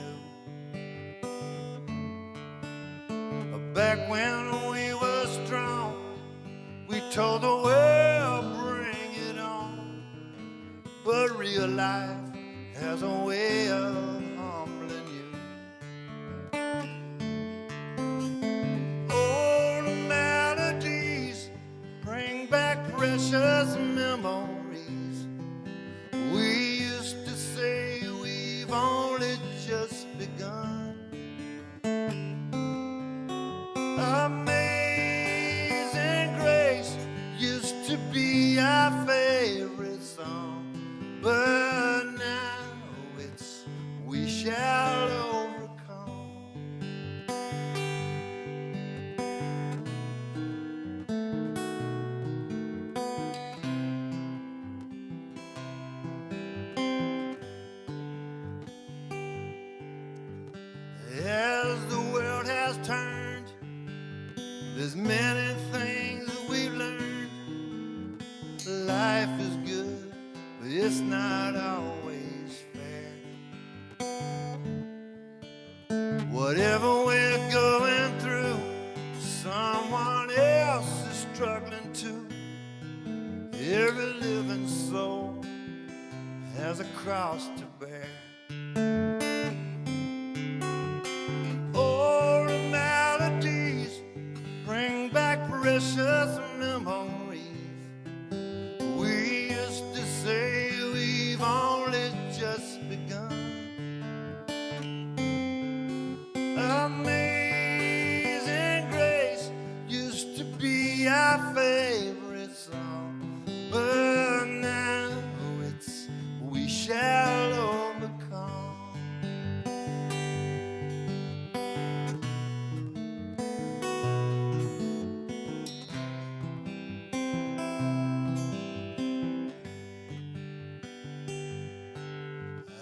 Back when we were strong, we told the world, bring it on. But real life has a way of humbling you. Old melodies bring back precious memories. We used to say we've only just begun. Amazing Grace used to be our favorite song, but now it's We Shall Overcome. As the world has turned, there's many things that we've learned. Life is good, but it's not always fair. Whatever we're going through, someone else is struggling too. Every living soul has a cross to bear. Old melodies bring back precious memories. We used to say our favorite song. But now it's we shall overcome.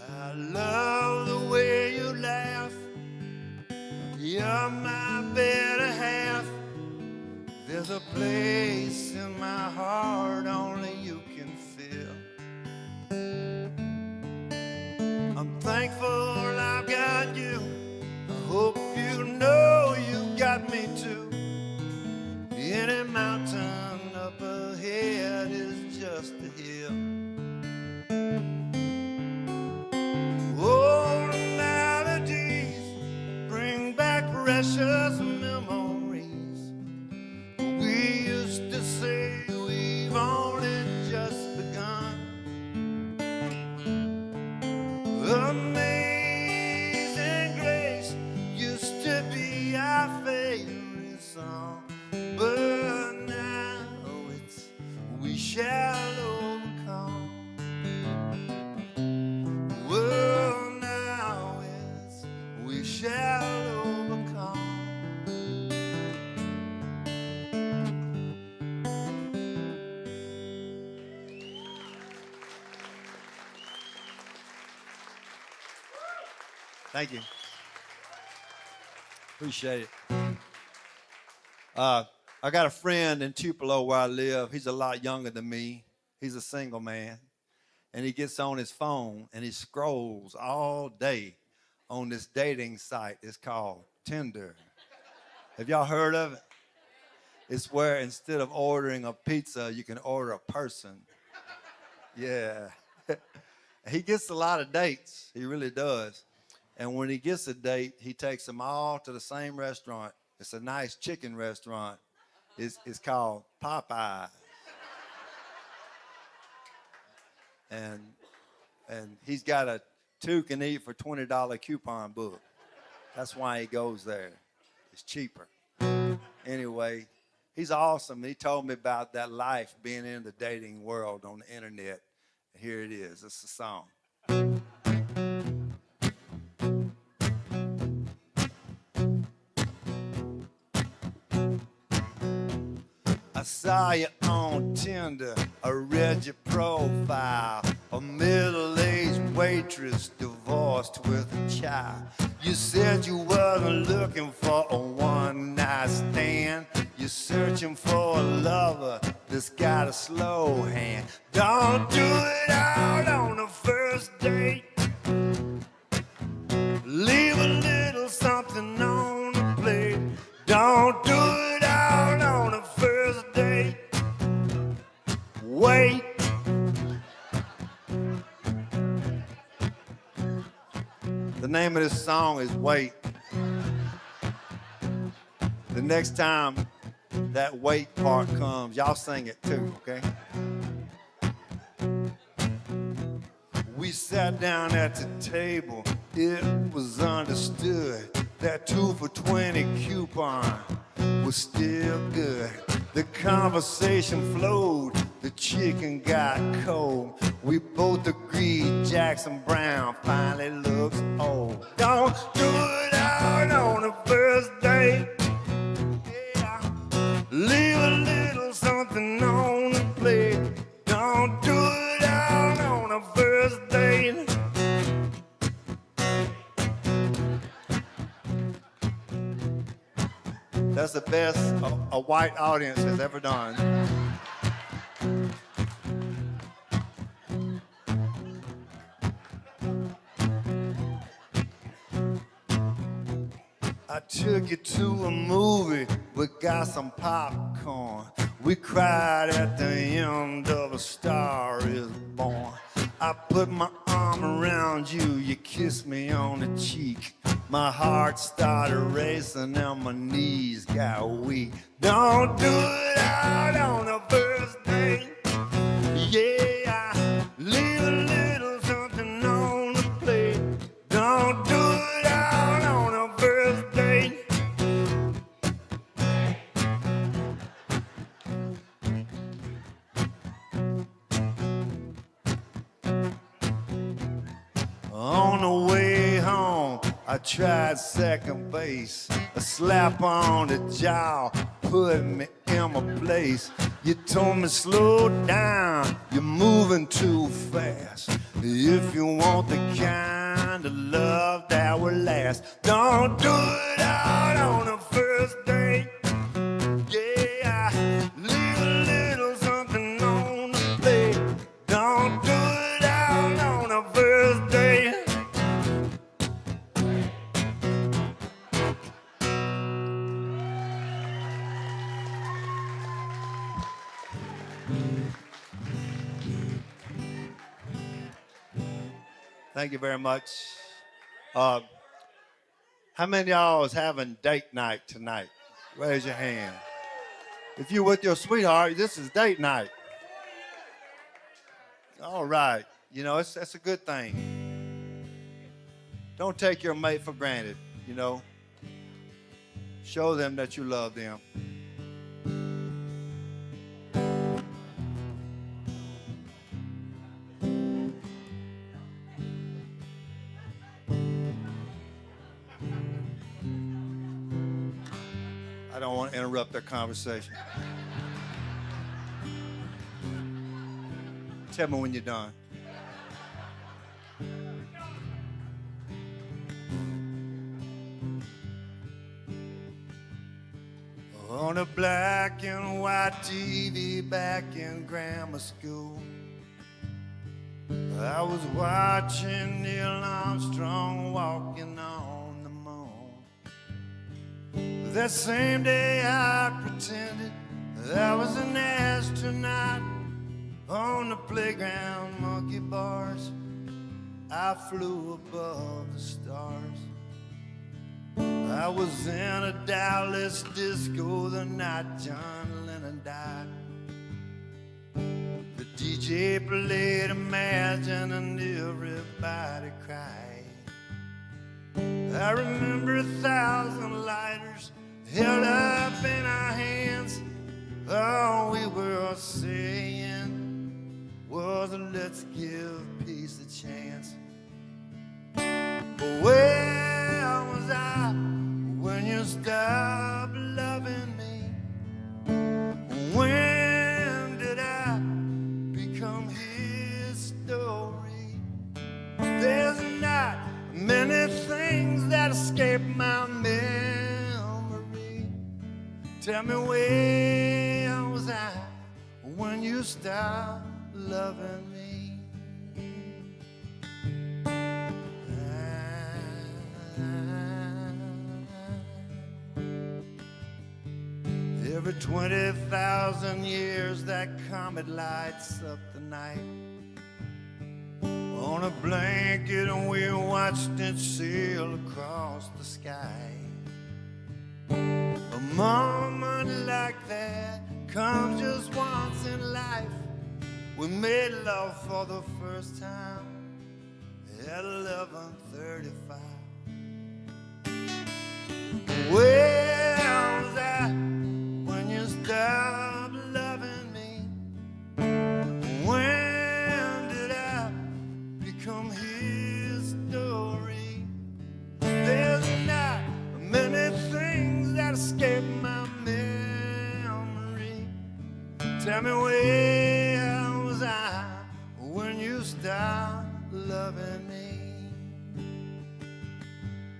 I love the way you laugh. You're my better half. There's a place in my heart only you can feel. I'm thankful I've got you. I hope you know you got me too. Any mountain up ahead is just a hill. Old melodies bring back precious memories. We used to say we've only just begun. Amazing Grace used to be our favorite song, but now it's we shall overcome. Well, now it's we shall overcome. Thank you. Appreciate it. I got a friend in Tupelo where I live. He's a lot younger than me. He's a single man. And he gets on his phone and he scrolls all day on this dating site. It's called Tinder. Have y'all heard of it? It's where instead of ordering a pizza, you can order a person. Yeah. He gets a lot of dates. He really does. And when he gets a date, he takes them all to the same restaurant. It's a nice chicken restaurant. It's called Popeye. And he's got a 2 can eat for $20 coupon book. That's why he goes there. It's cheaper. Anyway, he's awesome. He told me about that life being in the dating world on the internet. Here it is. It's a song. I saw you on Tinder, I read your profile. A middle-aged waitress divorced with a child. You said you wasn't looking for a one-night stand. You're searching for a lover that's got a slow hand. Don't do it out on the first date. Leave a little something on the plate. Don't do it out on the first date. Wait. The name of this song is Wait. The next time that wait part comes, y'all sing it too, okay? We sat down at the table. It was understood that 2 for $20 coupon was still good. The conversation flowed, the chicken got cold. We both agreed Jackson Brown finally looks old. Don't do it out on the first date. Yeah. Leave a little something on the plate. Don't do it out on the first date. That's the best a white audience has ever done. I took you to a movie, we got some popcorn. We cried at the end of A Star Is Born. I put my arm around you, you kissed me on the cheek. My heart started racing and my knees got weak. Don't do it out on the first date. Yeah, leave a little something on the plate. Don't do it out on the first date. On the way home, I tried second base. A slap on the jaw put me in my place. You told me slow down, you're moving too fast. If you want the kind of love that will last, don't do it out on the first date. Yeah, leave a little something on the plate. Don't do it out on the first date. Thank you very much. How many of y'all is having date night tonight? Raise your hand. If you're with your sweetheart, this is date night. All right. You know, that's a good thing. Don't take your mate for granted, you know. Show them that you love them. I don't want to interrupt their conversation. Tell me when you're done. On a black and white TV back in grammar school, I was watching Neil Armstrong walking on the moon. That same day I pretended I was an astronaut. On the playground monkey bars, I flew above the stars. I was in a Dallas disco the night John Lennon died. The DJ played Imagine and everybody cried. I remember 1,000 lighters held up in our hands. All we were saying was, let's give peace a chance. But where was I when you stopped loving me? When did I become his story? There's not many things that escape my memory. Tell me where was I when you stopped loving me? Every 20,000 years that comet lights up the night. On a blanket and we watched it sail across the sky. A moment like that comes just once in life. We made love for the first time at 11:35. Where was I when you stopped loving me? When did I become his story? There's not many things that escape my memory. Tell me where was I when you stopped loving me?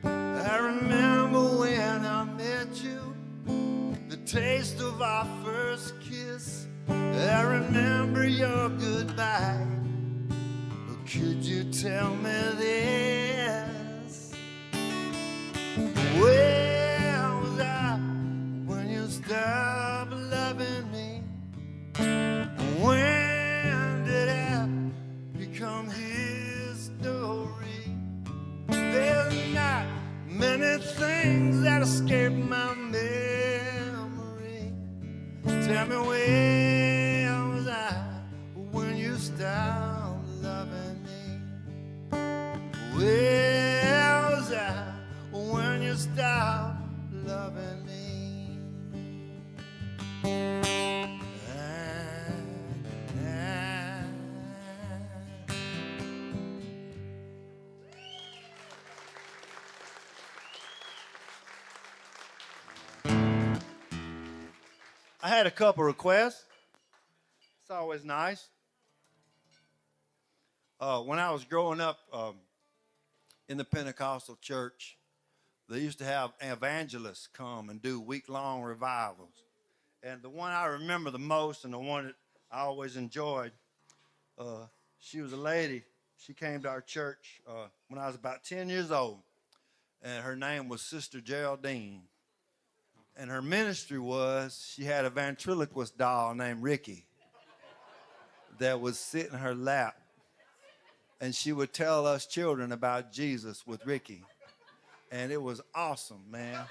I remember when I met you, the taste of our first kiss. I remember your goodbye. But could you tell me this? Where was I when you stopped loving me? When did I become his story? There's not many things that escape my memory. Tell me where was I when you stopped loving me? Where was I when you stopped loving me? I had a couple requests. It's always nice. When I was growing up in the Pentecostal church, they used to have evangelists come and do week-long revivals. And the one I remember the most and the one that I always enjoyed, she was a lady. She came to our church when I was about 10 years old, and her name was Sister Geraldine. And her ministry was she had a ventriloquist doll named Ricky that would sit in her lap, and she would tell us children about Jesus with Ricky. And it was awesome, man.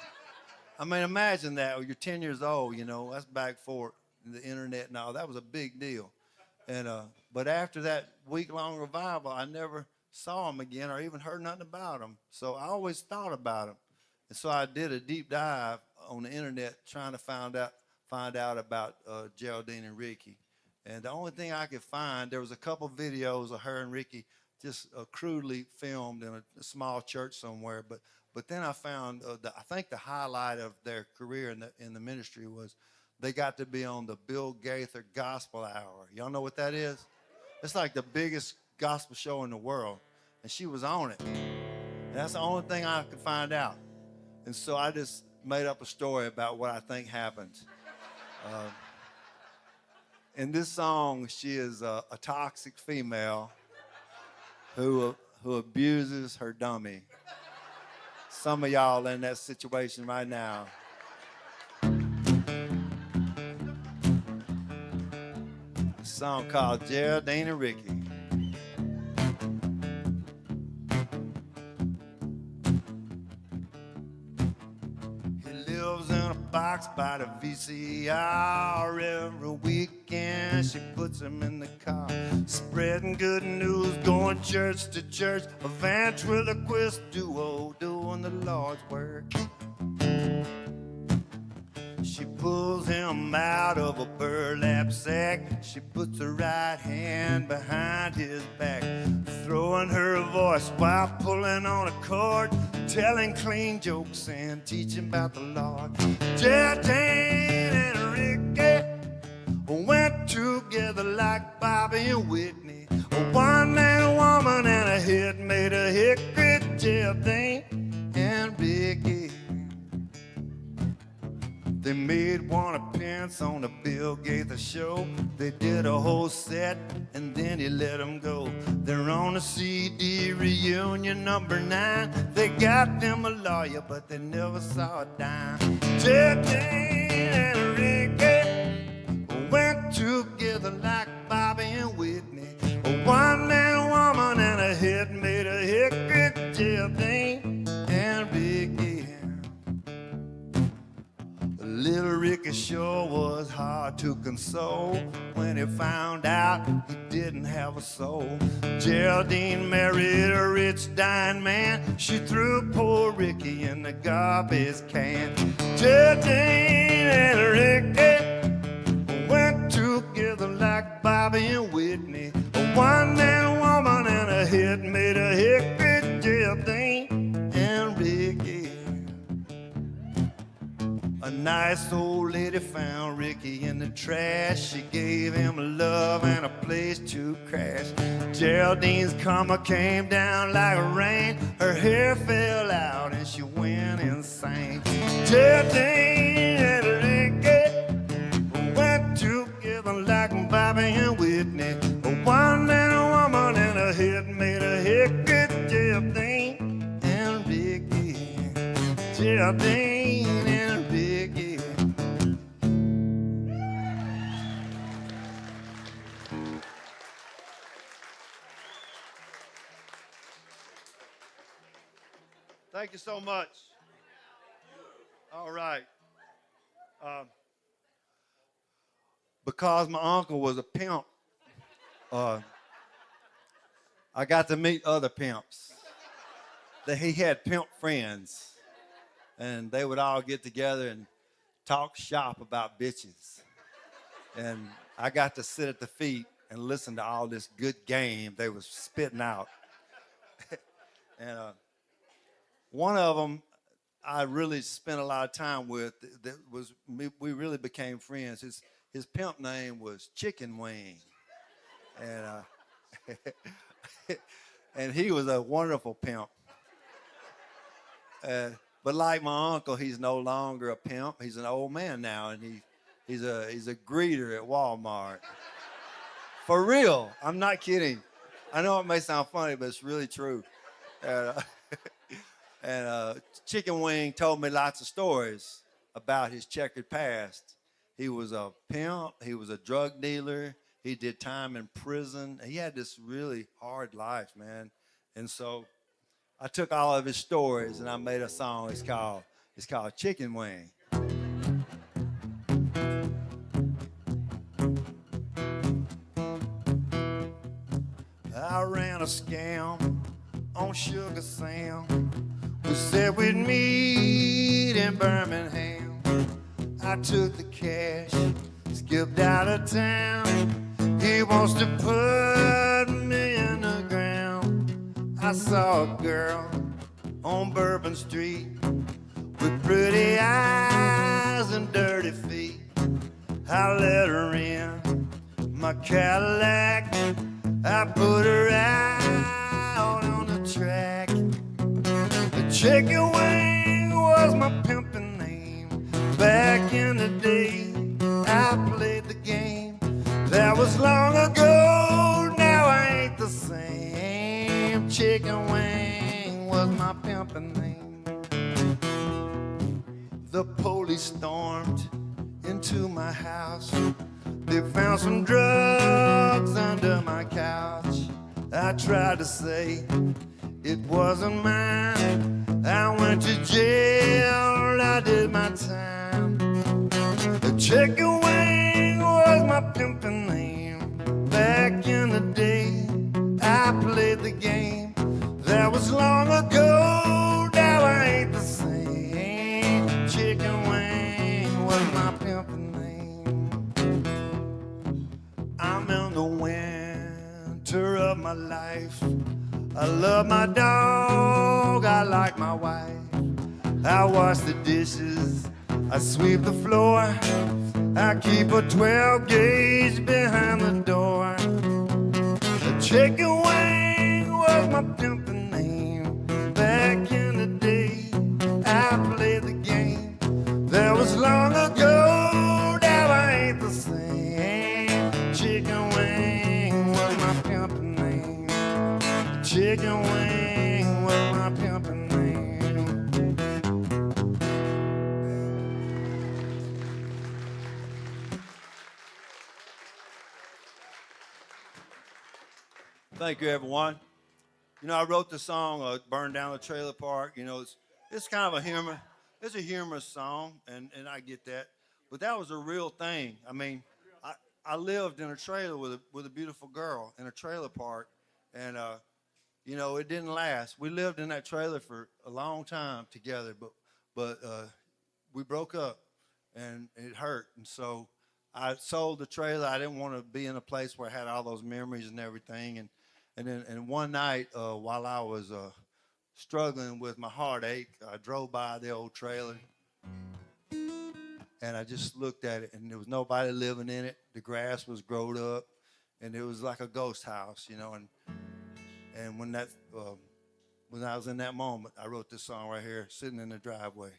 I mean, imagine that. You're 10 years old, you know. That's back for the internet and all. That was a big deal. And but after that week-long revival, I never saw him again or even heard nothing about him. So I always thought about him. And so I did a deep dive on the internet trying to find out about Geraldine and Ricky. And the only thing I could find, there was a couple videos of her and Ricky just crudely filmed in a small church somewhere. But then I found, I think the highlight of their career in the ministry was they got to be on the Bill Gaither Gospel Hour. Y'all know what that is? It's like the biggest gospel show in the world. And she was on it. And that's the only thing I could find out. And so I just made up a story about what I think happened. In this song, she is a toxic female who abuses her dummy. Some of y'all in that situation right now. A song called Geraldine and Ricky. Box by the VCR. Every weekend she puts him in the car, spreading good news, going church to church, a ventriloquist duo doing the Lord's work. She pulls him out of a burlap sack. She puts her right hand behind his back, throwing her voice while pulling on a cord, telling clean jokes and teaching about the Lord. Geraldine and Ricky went together like Bobby and Whitney, a one-man woman and a hit made a hickory. Geraldine and Ricky. They made one appearance on the Bill Gaither show. They did a whole set and then he let them go. They're on a CD reunion number 9. They got them a lawyer, but they never saw a dime. Geraldine and Ricky went together like Bobby and Whitney, a one-man woman and a hit made a hickory. Geraldine and Ricky. Little Ricky sure was hard to console when he found out he didn't have a soul. Geraldine married a rich dying man. She threw poor Ricky in the garbage can. Geraldine and Ricky went together like Bobby and Whitney, a one-man woman and a hit made a hickory. Geraldine and Ricky. A nice old lady found Ricky in the trash. She gave him love and a place to crash. Geraldine's karma came down like rain. Her hair fell out and she went insane. Geraldine and Ricky went together like Bobby and Whitney, a one-man woman and a hit made a hickory. Geraldine and Ricky. Geraldine and Ricky. Thank you so much. All right. Because my uncle was a pimp, I got to meet other pimps. He had pimp friends, and they would all get together and talk shop about bitches. And I got to sit at the feet and listen to all this good game they was spitting out. And one of them, I really spent a lot of time with, we really became friends. His pimp name was Chicken Wing, and and he was a wonderful pimp. But like my uncle, he's no longer a pimp. He's an old man now, and he's a greeter at Walmart. For real, I'm not kidding. I know it may sound funny, but it's really true. And Chicken Wing told me lots of stories about his checkered past. He was a pimp. He was a drug dealer. He did time in prison. He had this really hard life, man. And so I took all of his stories and I made a song. It's called Chicken Wing. I ran a scam on Sugar Sam. We said we'd meet in Birmingham. I took the cash, skipped out of town. He wants to put me in the ground. I saw a girl on Bourbon Street with pretty eyes and dirty feet. I let her in my Cadillac. I put her out on the track. The Chicken Wing was my pimpin' name. Back in the day, I played the game. That was long ago, now I ain't the same. Chicken Wing was my pimpin' name. The police stormed into my house. They found some drugs under my couch. I tried to say it wasn't mine. I went to jail, I did my time. The Chicken Wing was my pimpin' name. Back in the day, I played the game. That was long ago, now I ain't the same. Chicken Wing was my pimpin' name. I'm in the winter of my life. I love my dog, I like my wife. I wash the dishes, I sweep the floor. I keep a 12 gauge behind the door. The Chicken Wing was my pimpin' name. Back in the day, I played the game. That was long ago, now I ain't the same. Chicken Wing was my pimpin' name. Chicken Wing was my pimpin' name. Thank you, everyone. You know, I wrote the song, Burn Down the Trailer Park. You know, it's kind of a humor. It's a humorous song, and I get that. But that was a real thing. I mean, I lived in a trailer with a beautiful girl in a trailer park, and you know, it didn't last. We lived in that trailer for a long time together, but we broke up, and it hurt. And so I sold the trailer. I didn't want to be in a place where I had all those memories and everything. And then one night, while I was struggling with my heartache, I drove by the old trailer, and I just looked at it, and there was nobody living in it. The grass was growed up, and it was like a ghost house, you know. And when I was in that moment, I wrote this song right here, sitting in the driveway.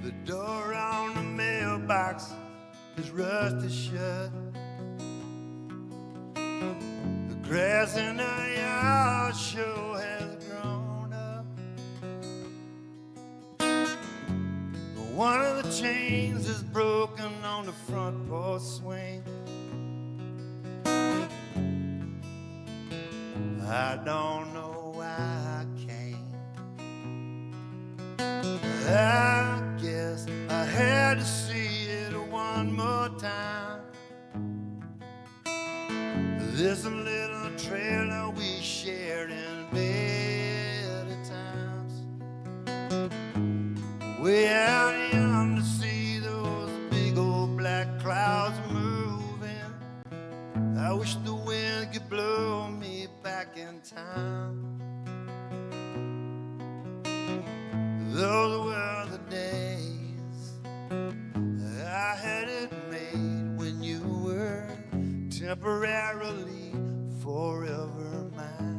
The door on the mailbox is rusted shut. The grass in the yard sure has grown up. But one of the chains is broken on the front porch swing. I don't know why I came. I guess I had to see it one more time. This little trailer we shared in better times. Way out yonder, see those big old black clouds moving. I wish the wind could blow me back in time. Those were the days I had it made when you were temporarily forever mine.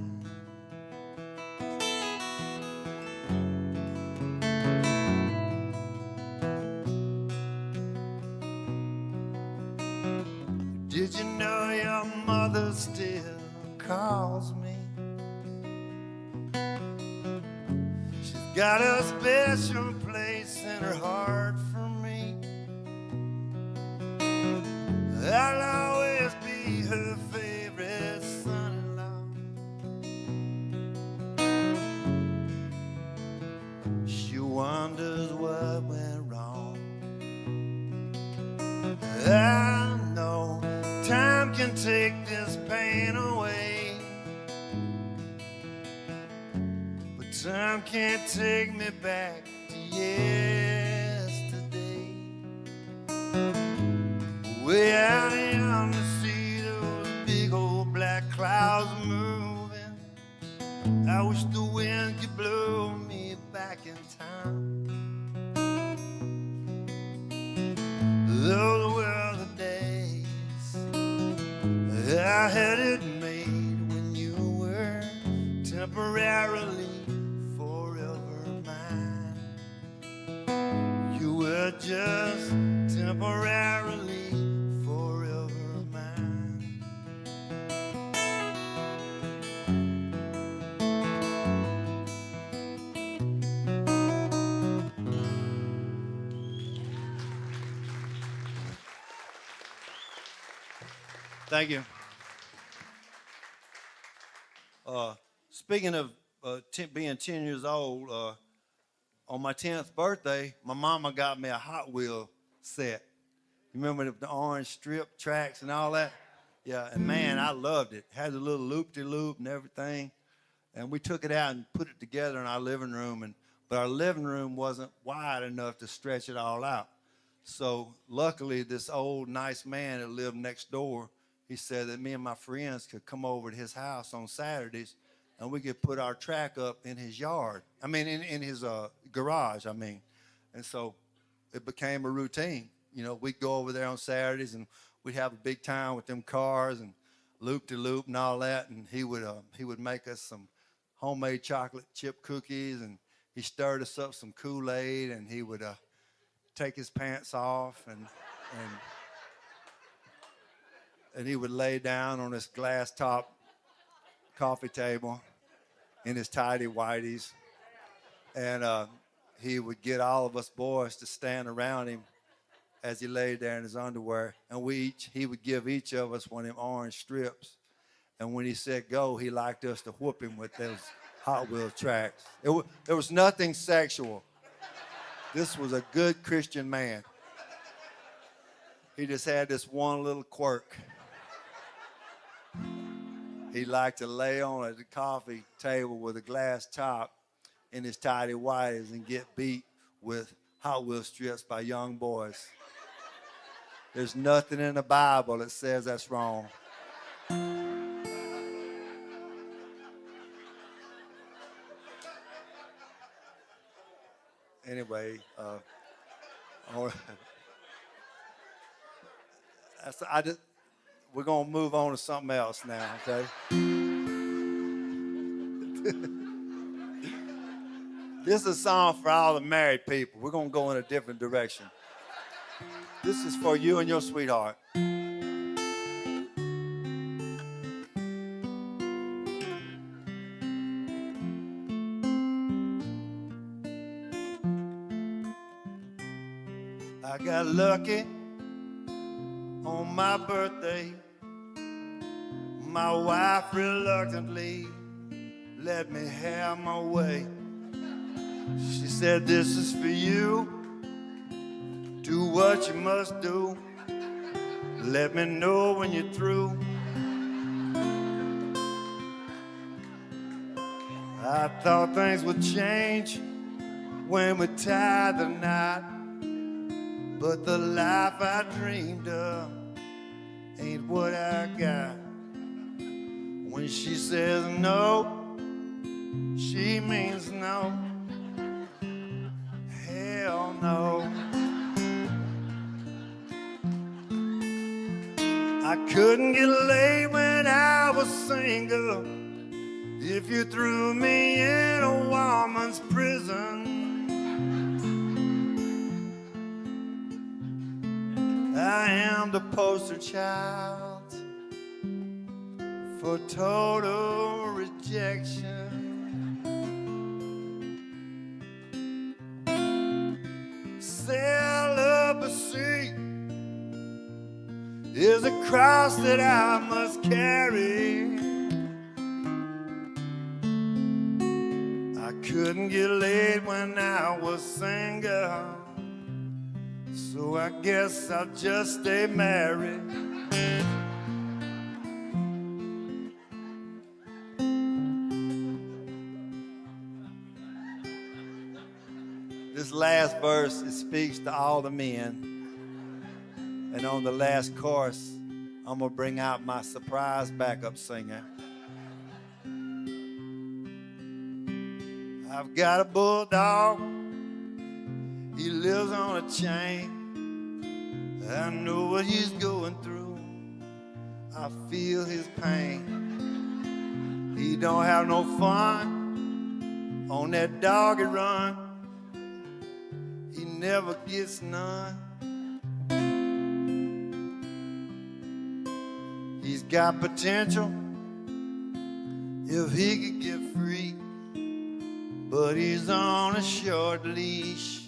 Did you know your mother still calls me? She's got a special place in her heart for me. I'll always be her favorite son-in-law. She wonders what went wrong. I know time can take this pain away, but time can't take me back to yesterday. Way out yonder, see those big old black clouds moving. I wish the wind could blow me back in time. Those were the days I had it made when you were temporarily forever mine. You were just temporarily forever mine. Thank you. Speaking of being 10 years old, on my 10th birthday, my mama got me a Hot Wheel set. You remember the orange strip tracks and all that? Yeah, and man, I loved it. Had a little loop-de-loop and everything. And we took it out and put it together in our living room. But our living room wasn't wide enough to stretch it all out. So luckily, this old nice man that lived next door, he said that me and my friends could come over to his house on Saturdays and we could put our track up in his yard. I mean, in his garage, I mean. And so it became a routine. You know, we'd go over there on Saturdays and we'd have a big time with them cars and loop-de-loop and all that. And he would make us some homemade chocolate chip cookies, and he stirred us up some Kool-Aid, and he would take his pants off and he would lay down on this glass top coffee table in his tidy whities, and he would get all of us boys to stand around him as he laid there in his underwear, and he would give each of us one of them orange strips, and when he said go, he liked us to whoop him with those Hot Wheels tracks. There was nothing sexual. This was a good Christian man. He just had this one little quirk. He liked to lay on at the coffee table with a glass top in his tidy whities and get beat with Hot Wheel strips by young boys. There's nothing in the Bible that says that's wrong. Anyway, we're going to move on to something else now, okay? This is a song for all the married people. We're going to go in a different direction. This is for you and your sweetheart. I got lucky on my birthday. My wife reluctantly let me have my way. She said, this is for you. Do what you must do. Let me know when you're through. I thought things would change when we tie the knot. But the life I dreamed of ain't what I got. When she says no, she means no. Hell no. I couldn't get laid when I was single. If you threw me in a woman's prison, I am the poster child for total rejection. Celibacy is a cross that I must carry. I couldn't get laid when I was single, so I guess I'll just stay married. This last verse, it speaks to all the men. And on the last chorus, I'm gonna bring out my surprise backup singer. I've got a bulldog, he lives on a chain. I know what he's going through, I feel his pain. He don't have no fun on that doggy run, he never gets none. He's got potential if he could get free, but he's on a short leash,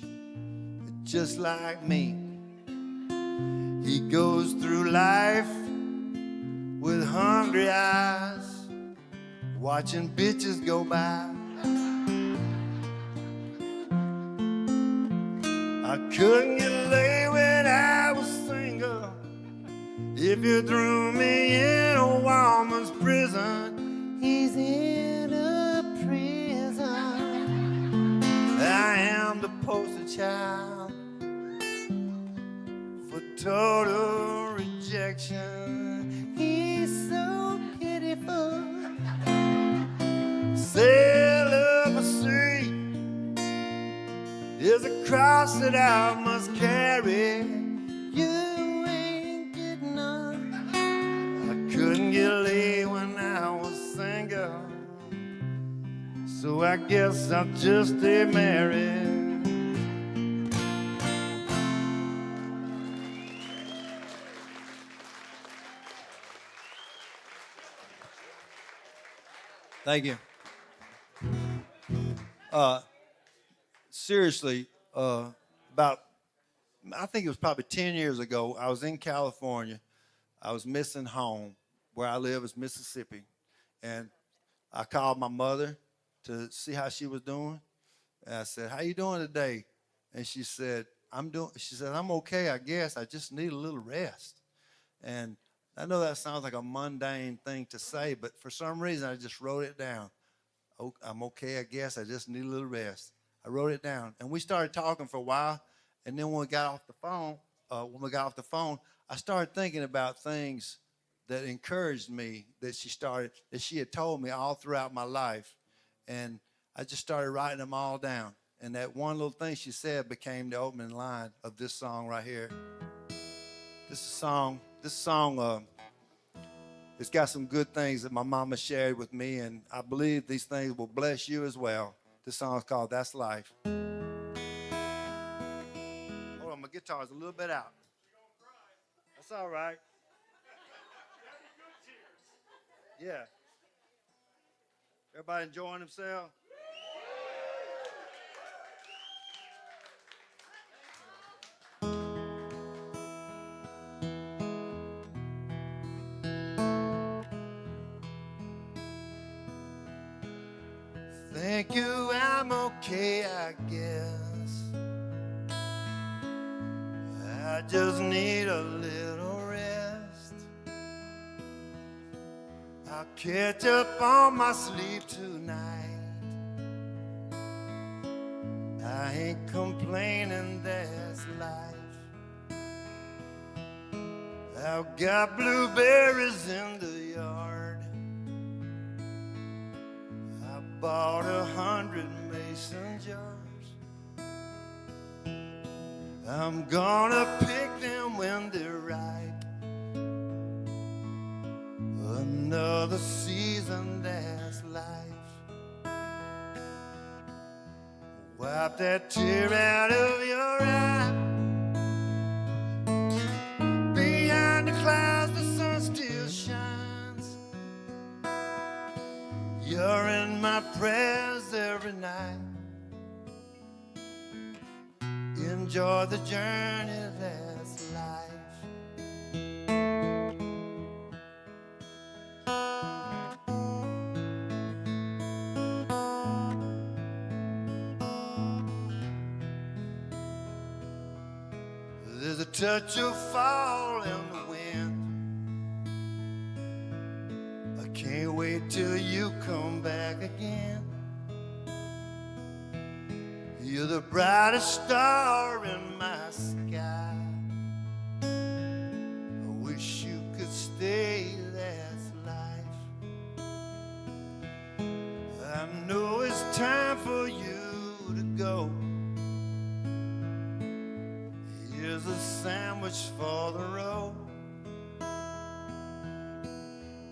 just like me. He goes through life with hungry eyes, watching bitches go by. I couldn't get laid when I was single. If you threw me in a woman's prison, he's in a prison. I am the poster child for total rejection. He's so pitiful. Celibacy is a cross that I must carry. You ain't getting none. I couldn't get laid when I was single, so I guess I'll just stay married. Thank you. Seriously, about, I think it was probably 10 years ago, I was in California. I was missing home. Where I live is Mississippi. And I called my mother to see how she was doing. And I said, "How you doing today?" And she said, I'm okay, I guess. I just need a little rest. And I know that sounds like a mundane thing to say, but for some reason I just wrote it down. Oh, I'm okay, I guess. I just need a little rest. I wrote it down. And we started talking for a while. And then when we got off the phone, I started thinking about things that encouraged me that she had told me all throughout my life. And I just started writing them all down. And that one little thing she said became the opening line of this song right here. This song, it's got some good things that my mama shared with me, and I believe these things will bless you as well. This song is called That's Life. Hold on, my guitar's a little bit out. That's all right. Yeah. Everybody enjoying themselves? Thank you, I'm okay, I guess. I just need a little rest. I'll catch up on my sleep tonight. I ain't complaining, that's life. I've got blueberries in the yard. I bought 100 mason jars. I'm gonna pick them when they're ripe. Another season, that's life. Wipe that tear out of your eye. Behind the clouds, the sun still shines. You're in my prayers every night. Enjoy the journey, that's life. There's a touch of fall in the wind. I can't wait till you come back again. You're the brightest star in my sky. I wish you could stay, that's life. I know it's time for you to go. Here's a sandwich for the road.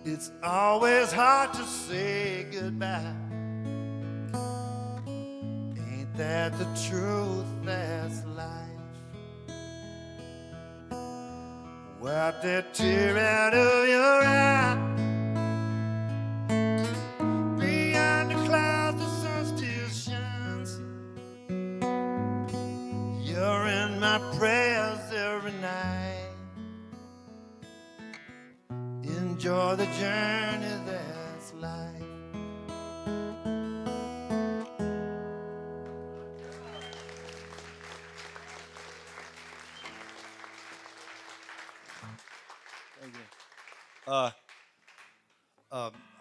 It's always hard to say goodbye. Ain't that the truth? That's life. Wipe that tear out of your eye. Beyond the clouds, the sun still shines. You're in my prayers every night. Enjoy the journey, that's life. Thank you.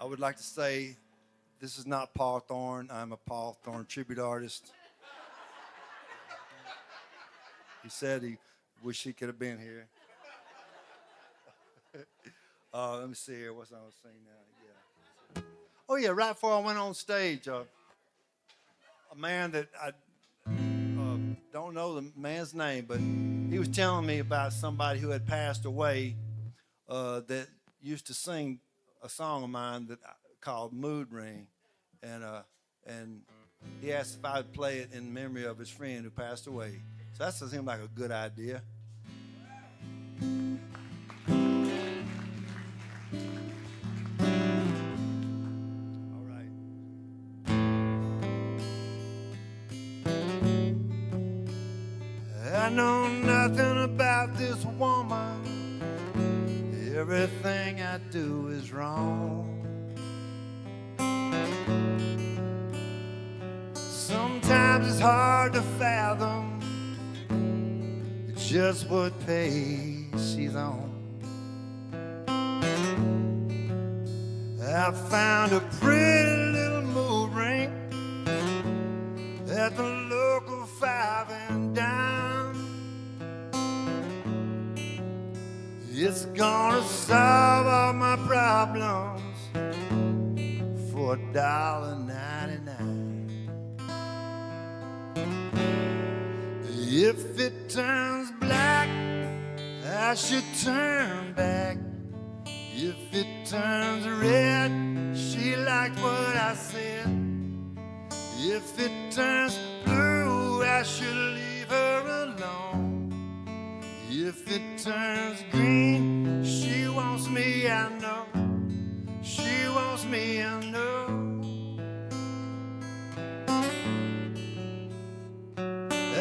I would like to say this is not Paul Thorn. I'm a Paul Thorn tribute artist. He said he wished he could have been here. Let me see here. What's I was saying now? Yeah. Oh yeah, right before I went on stage, a man that I don't know the man's name, but he was telling me about somebody who had passed away that used to sing a song of mine that called Mood Ring, and he asked if I would play it in memory of his friend who passed away. So that seemed like a good idea. All right. I know nothing about this woman. Everything I do is wrong. Sometimes it's hard to fathom just what page she's on. I found a pretty little mood ring at the local 5 and dime. It's gonna solve all my problems for $1.99. If it turns black, I should turn back. If it turns red, she liked what I said. If it turns blue, I should leave her alone. If it turns green, she wants me, I know. She wants me, I know.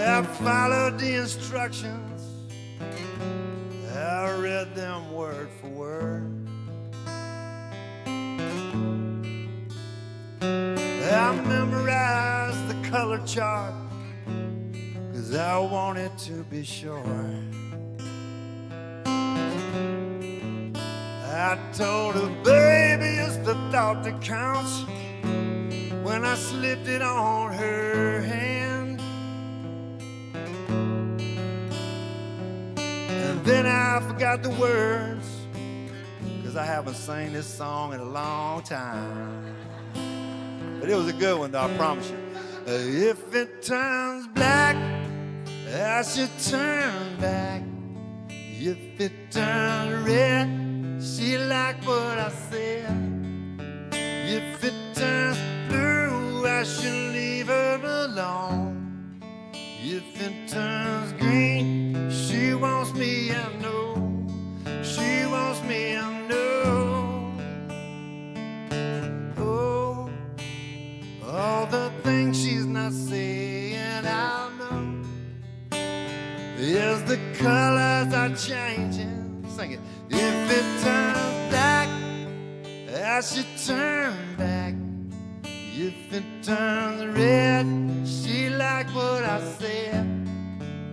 I followed the instructions. I read them word for word. I memorized the color chart, 'cause I wanted to be sure. I told her, baby, it's the thought that counts. When I slipped it on her hand, Then I forgot the words, 'cause I haven't sang this song in a long time. But it was a good one, though, I promise you. If it turns black, I should turn back. If it turns red, she like what I said. If it turns blue, I should leave her alone. If it turns green, she wants me, I know. She wants me, I know. Oh, all the things she's not saying, I know. Is the colors are changing. Sing it. If it turns black, I should turn back. If it turns red, she like what I said.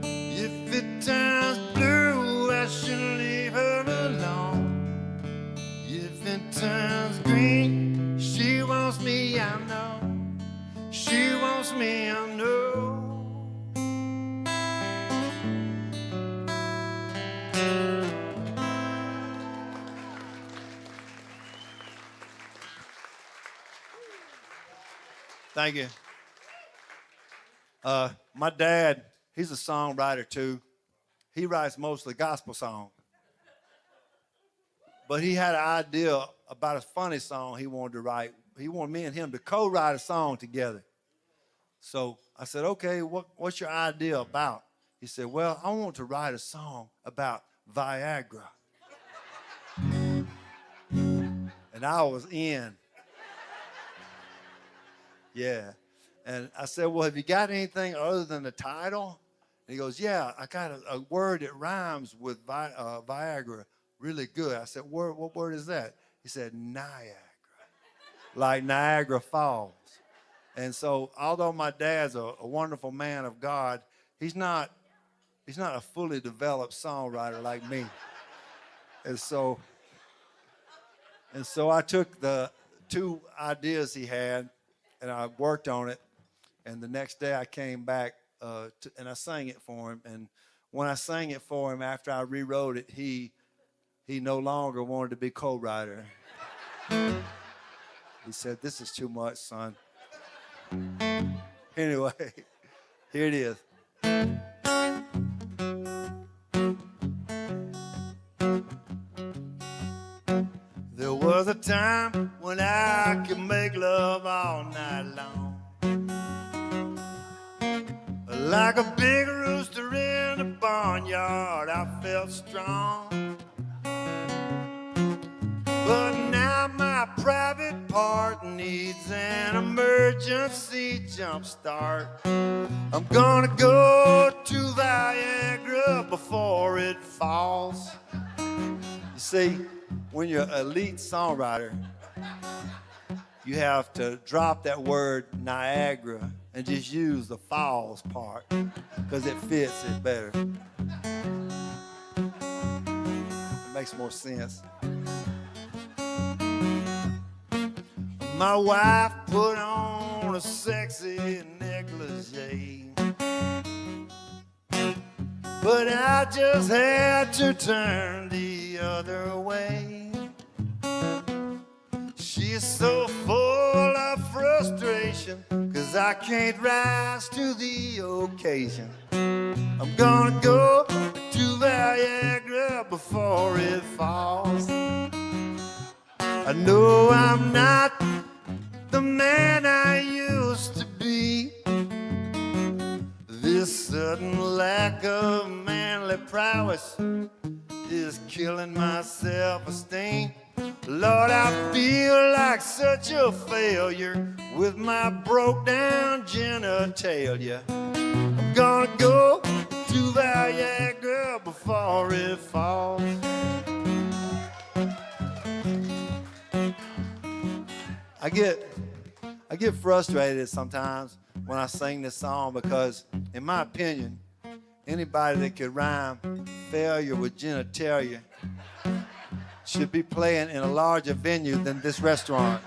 If it turns blue, I should leave her alone. If it turns green, she wants me, I know. She wants me, I know. Thank you. My dad, he's a songwriter too. He writes mostly gospel songs. But he had an idea about a funny song he wanted to write. He wanted me and him to co-write a song together. So I said, okay, what's your idea about? He said, well, I want to write a song about Viagra. And I was in. Yeah. And I said, well, have you got anything other than the title? And he goes, yeah, I got a word that rhymes with Viagra really good. I said, what word is that? He said, Niagara, like Niagara Falls. And so although my dad's a wonderful man of God, he's not a fully developed songwriter like me. And so I took the two ideas he had, and I worked on it, and the next day I came back and I sang it for him. And when I sang it for him, after I rewrote it, he no longer wanted to be co-writer. He said, this is too much, son. Anyway, here it is. There was a time when I could make love all night long, like a big rooster in a barnyard. I felt strong, but now my private part needs an emergency jump start. I'm gonna go to Viagra before it falls. You see, when you're an elite songwriter, you have to drop that word Niagara and just use the falls part because it fits it better. It makes more sense. My wife put on a sexy negligee, but I just had to turn the other way. She's so full of frustration, 'cause I can't rise to the occasion. I'm gonna go to Viagra before it falls. I know I'm not the man I used to be. This sudden lack of manly prowess is killing my self-esteem. Lord, I feel like such a failure with my broke down genitalia. I'm gonna go to Viagra before it falls. I get frustrated sometimes when I sing this song because, in my opinion, anybody that could rhyme failure with genitalia should be playing in a larger venue than this restaurant.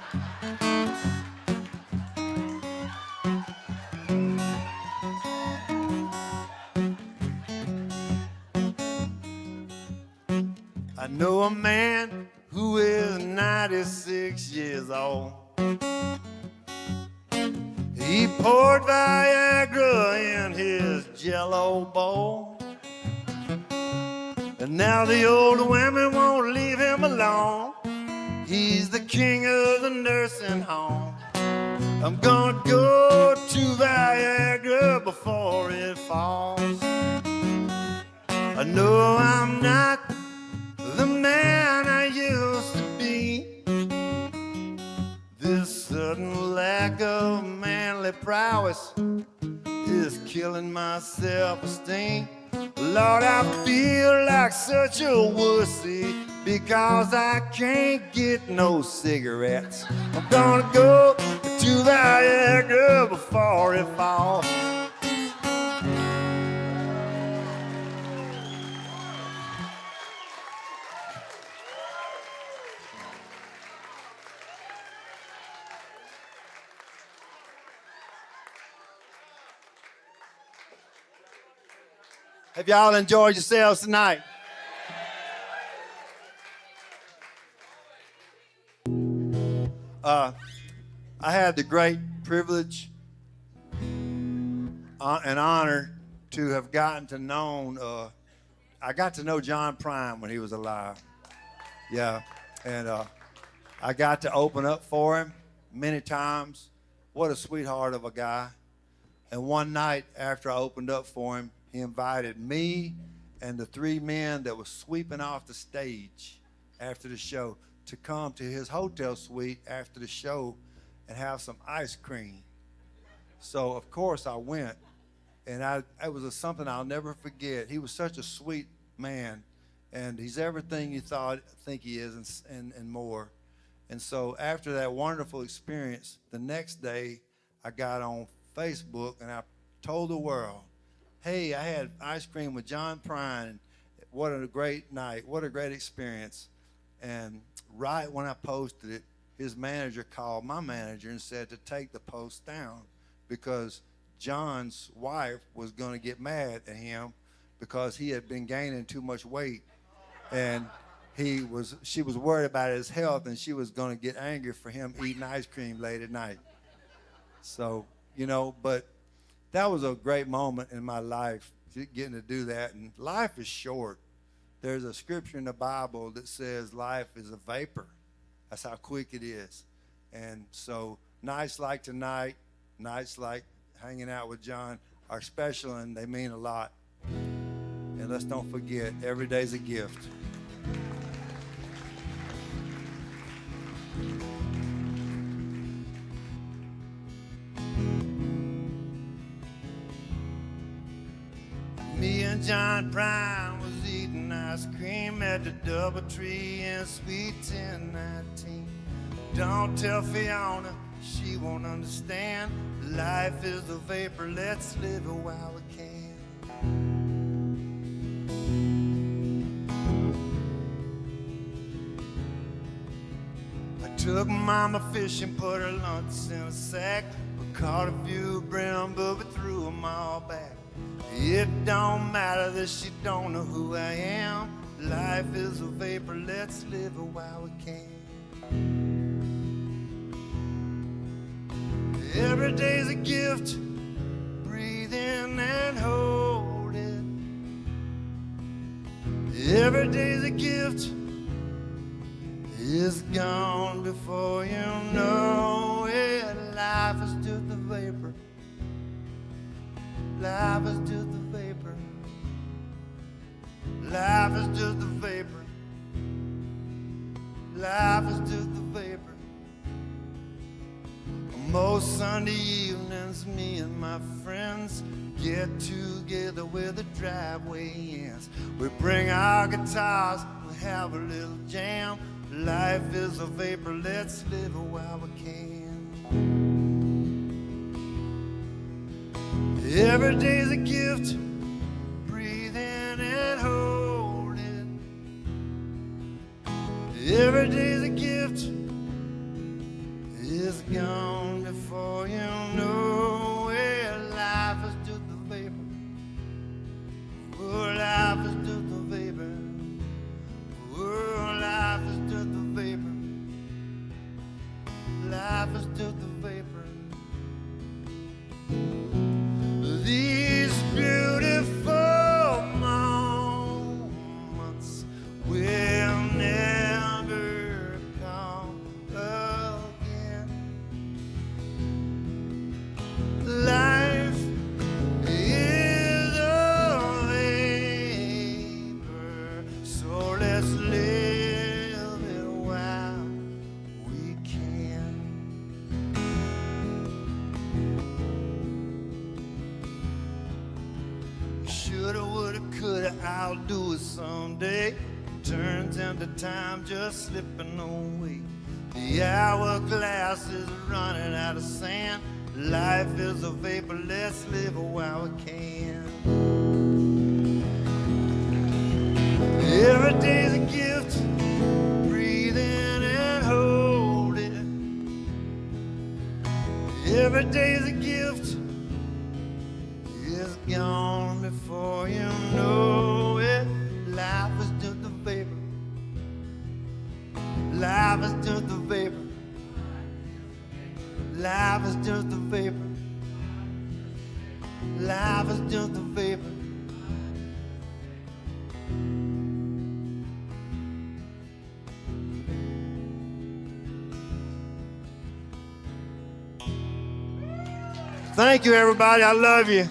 96 years old. He poured Viagra in his Jello bowl, and now the old women won't leave him alone. He's the king of the nursing home. I'm gonna go to Viagra before it falls. I know I'm not the man I used to be. This sudden lack of manly prowess is killing my self-esteem. Lord, I feel like such a wussy because I can't get no cigarettes. I'm gonna go to Viagra before it falls. Have y'all enjoyed yourselves tonight? I had the great privilege and honor to have gotten to know, I got to know John Prine when he was alive. Yeah, and I got to open up for him many times. What a sweetheart of a guy. And one night after I opened up for him, he invited me and the three men that were sweeping off the stage after the show to come to his hotel suite after the show and have some ice cream. So, of course, I went, and it was something I'll never forget. He was such a sweet man, and he's everything you think he is and more. And so after that wonderful experience, the next day I got on Facebook, and I told the world, hey, I had ice cream with John Prine. What a great night. What a great experience. And right when I posted it, his manager called my manager and said to take the post down because John's wife was going to get mad at him because he had been gaining too much weight. And she was worried about his health, and she was going to get angry for him eating ice cream late at night. So, but that was a great moment in my life, getting to do that. And life is short. There's a scripture in the Bible that says life is a vapor. That's how quick it is. And so nights like tonight, nights like hanging out with John are special, and they mean a lot. And let's don't forget, every day's a gift. Me and John Prine was eating ice cream at the DoubleTree in Sweet 1019. Don't tell Fiona, she won't understand. Life is a vapor, let's live it while we can. I took Mama fishing, put her lunch in a sack. We caught a few brim, but we threw them all back. It don't matter that she don't know who I am. Life is a vapor, let's live it while we can. Every day's a gift, breathe in and hold it. Every day's a gift, it's gone before you know it. Life is just a vapor. Life is just a vapor. Life is just a vapor. Life is just a vapor. Most Sunday evenings, me and my friends get together where the driveway ends. We bring our guitars, we have a little jam. Life is a vapor, let's live it while we can. Every day's a gift, breathe in and hold it. Every day's a gift, it's gone before you know it. Life is just a vapor. Oh, life is just a vapor. Oh, life is just a vapor. life is just a vapor. These beautiful moments will never come again. Life is a vapor, so let's live it while we can. Shoulda, woulda, coulda, I'll do it someday. Turns into time just slipping away. The hourglass is running out of sand. Life is a vapor, let's live it while we can. Every day's a gift, breathe in and hold it. Every day's a gift, it's gone before you know it. Life is just a vapor. Life is just a vapor. Life is just a vapor. Life is just a vapor. Thank you, everybody. I love you.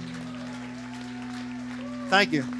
Thank you.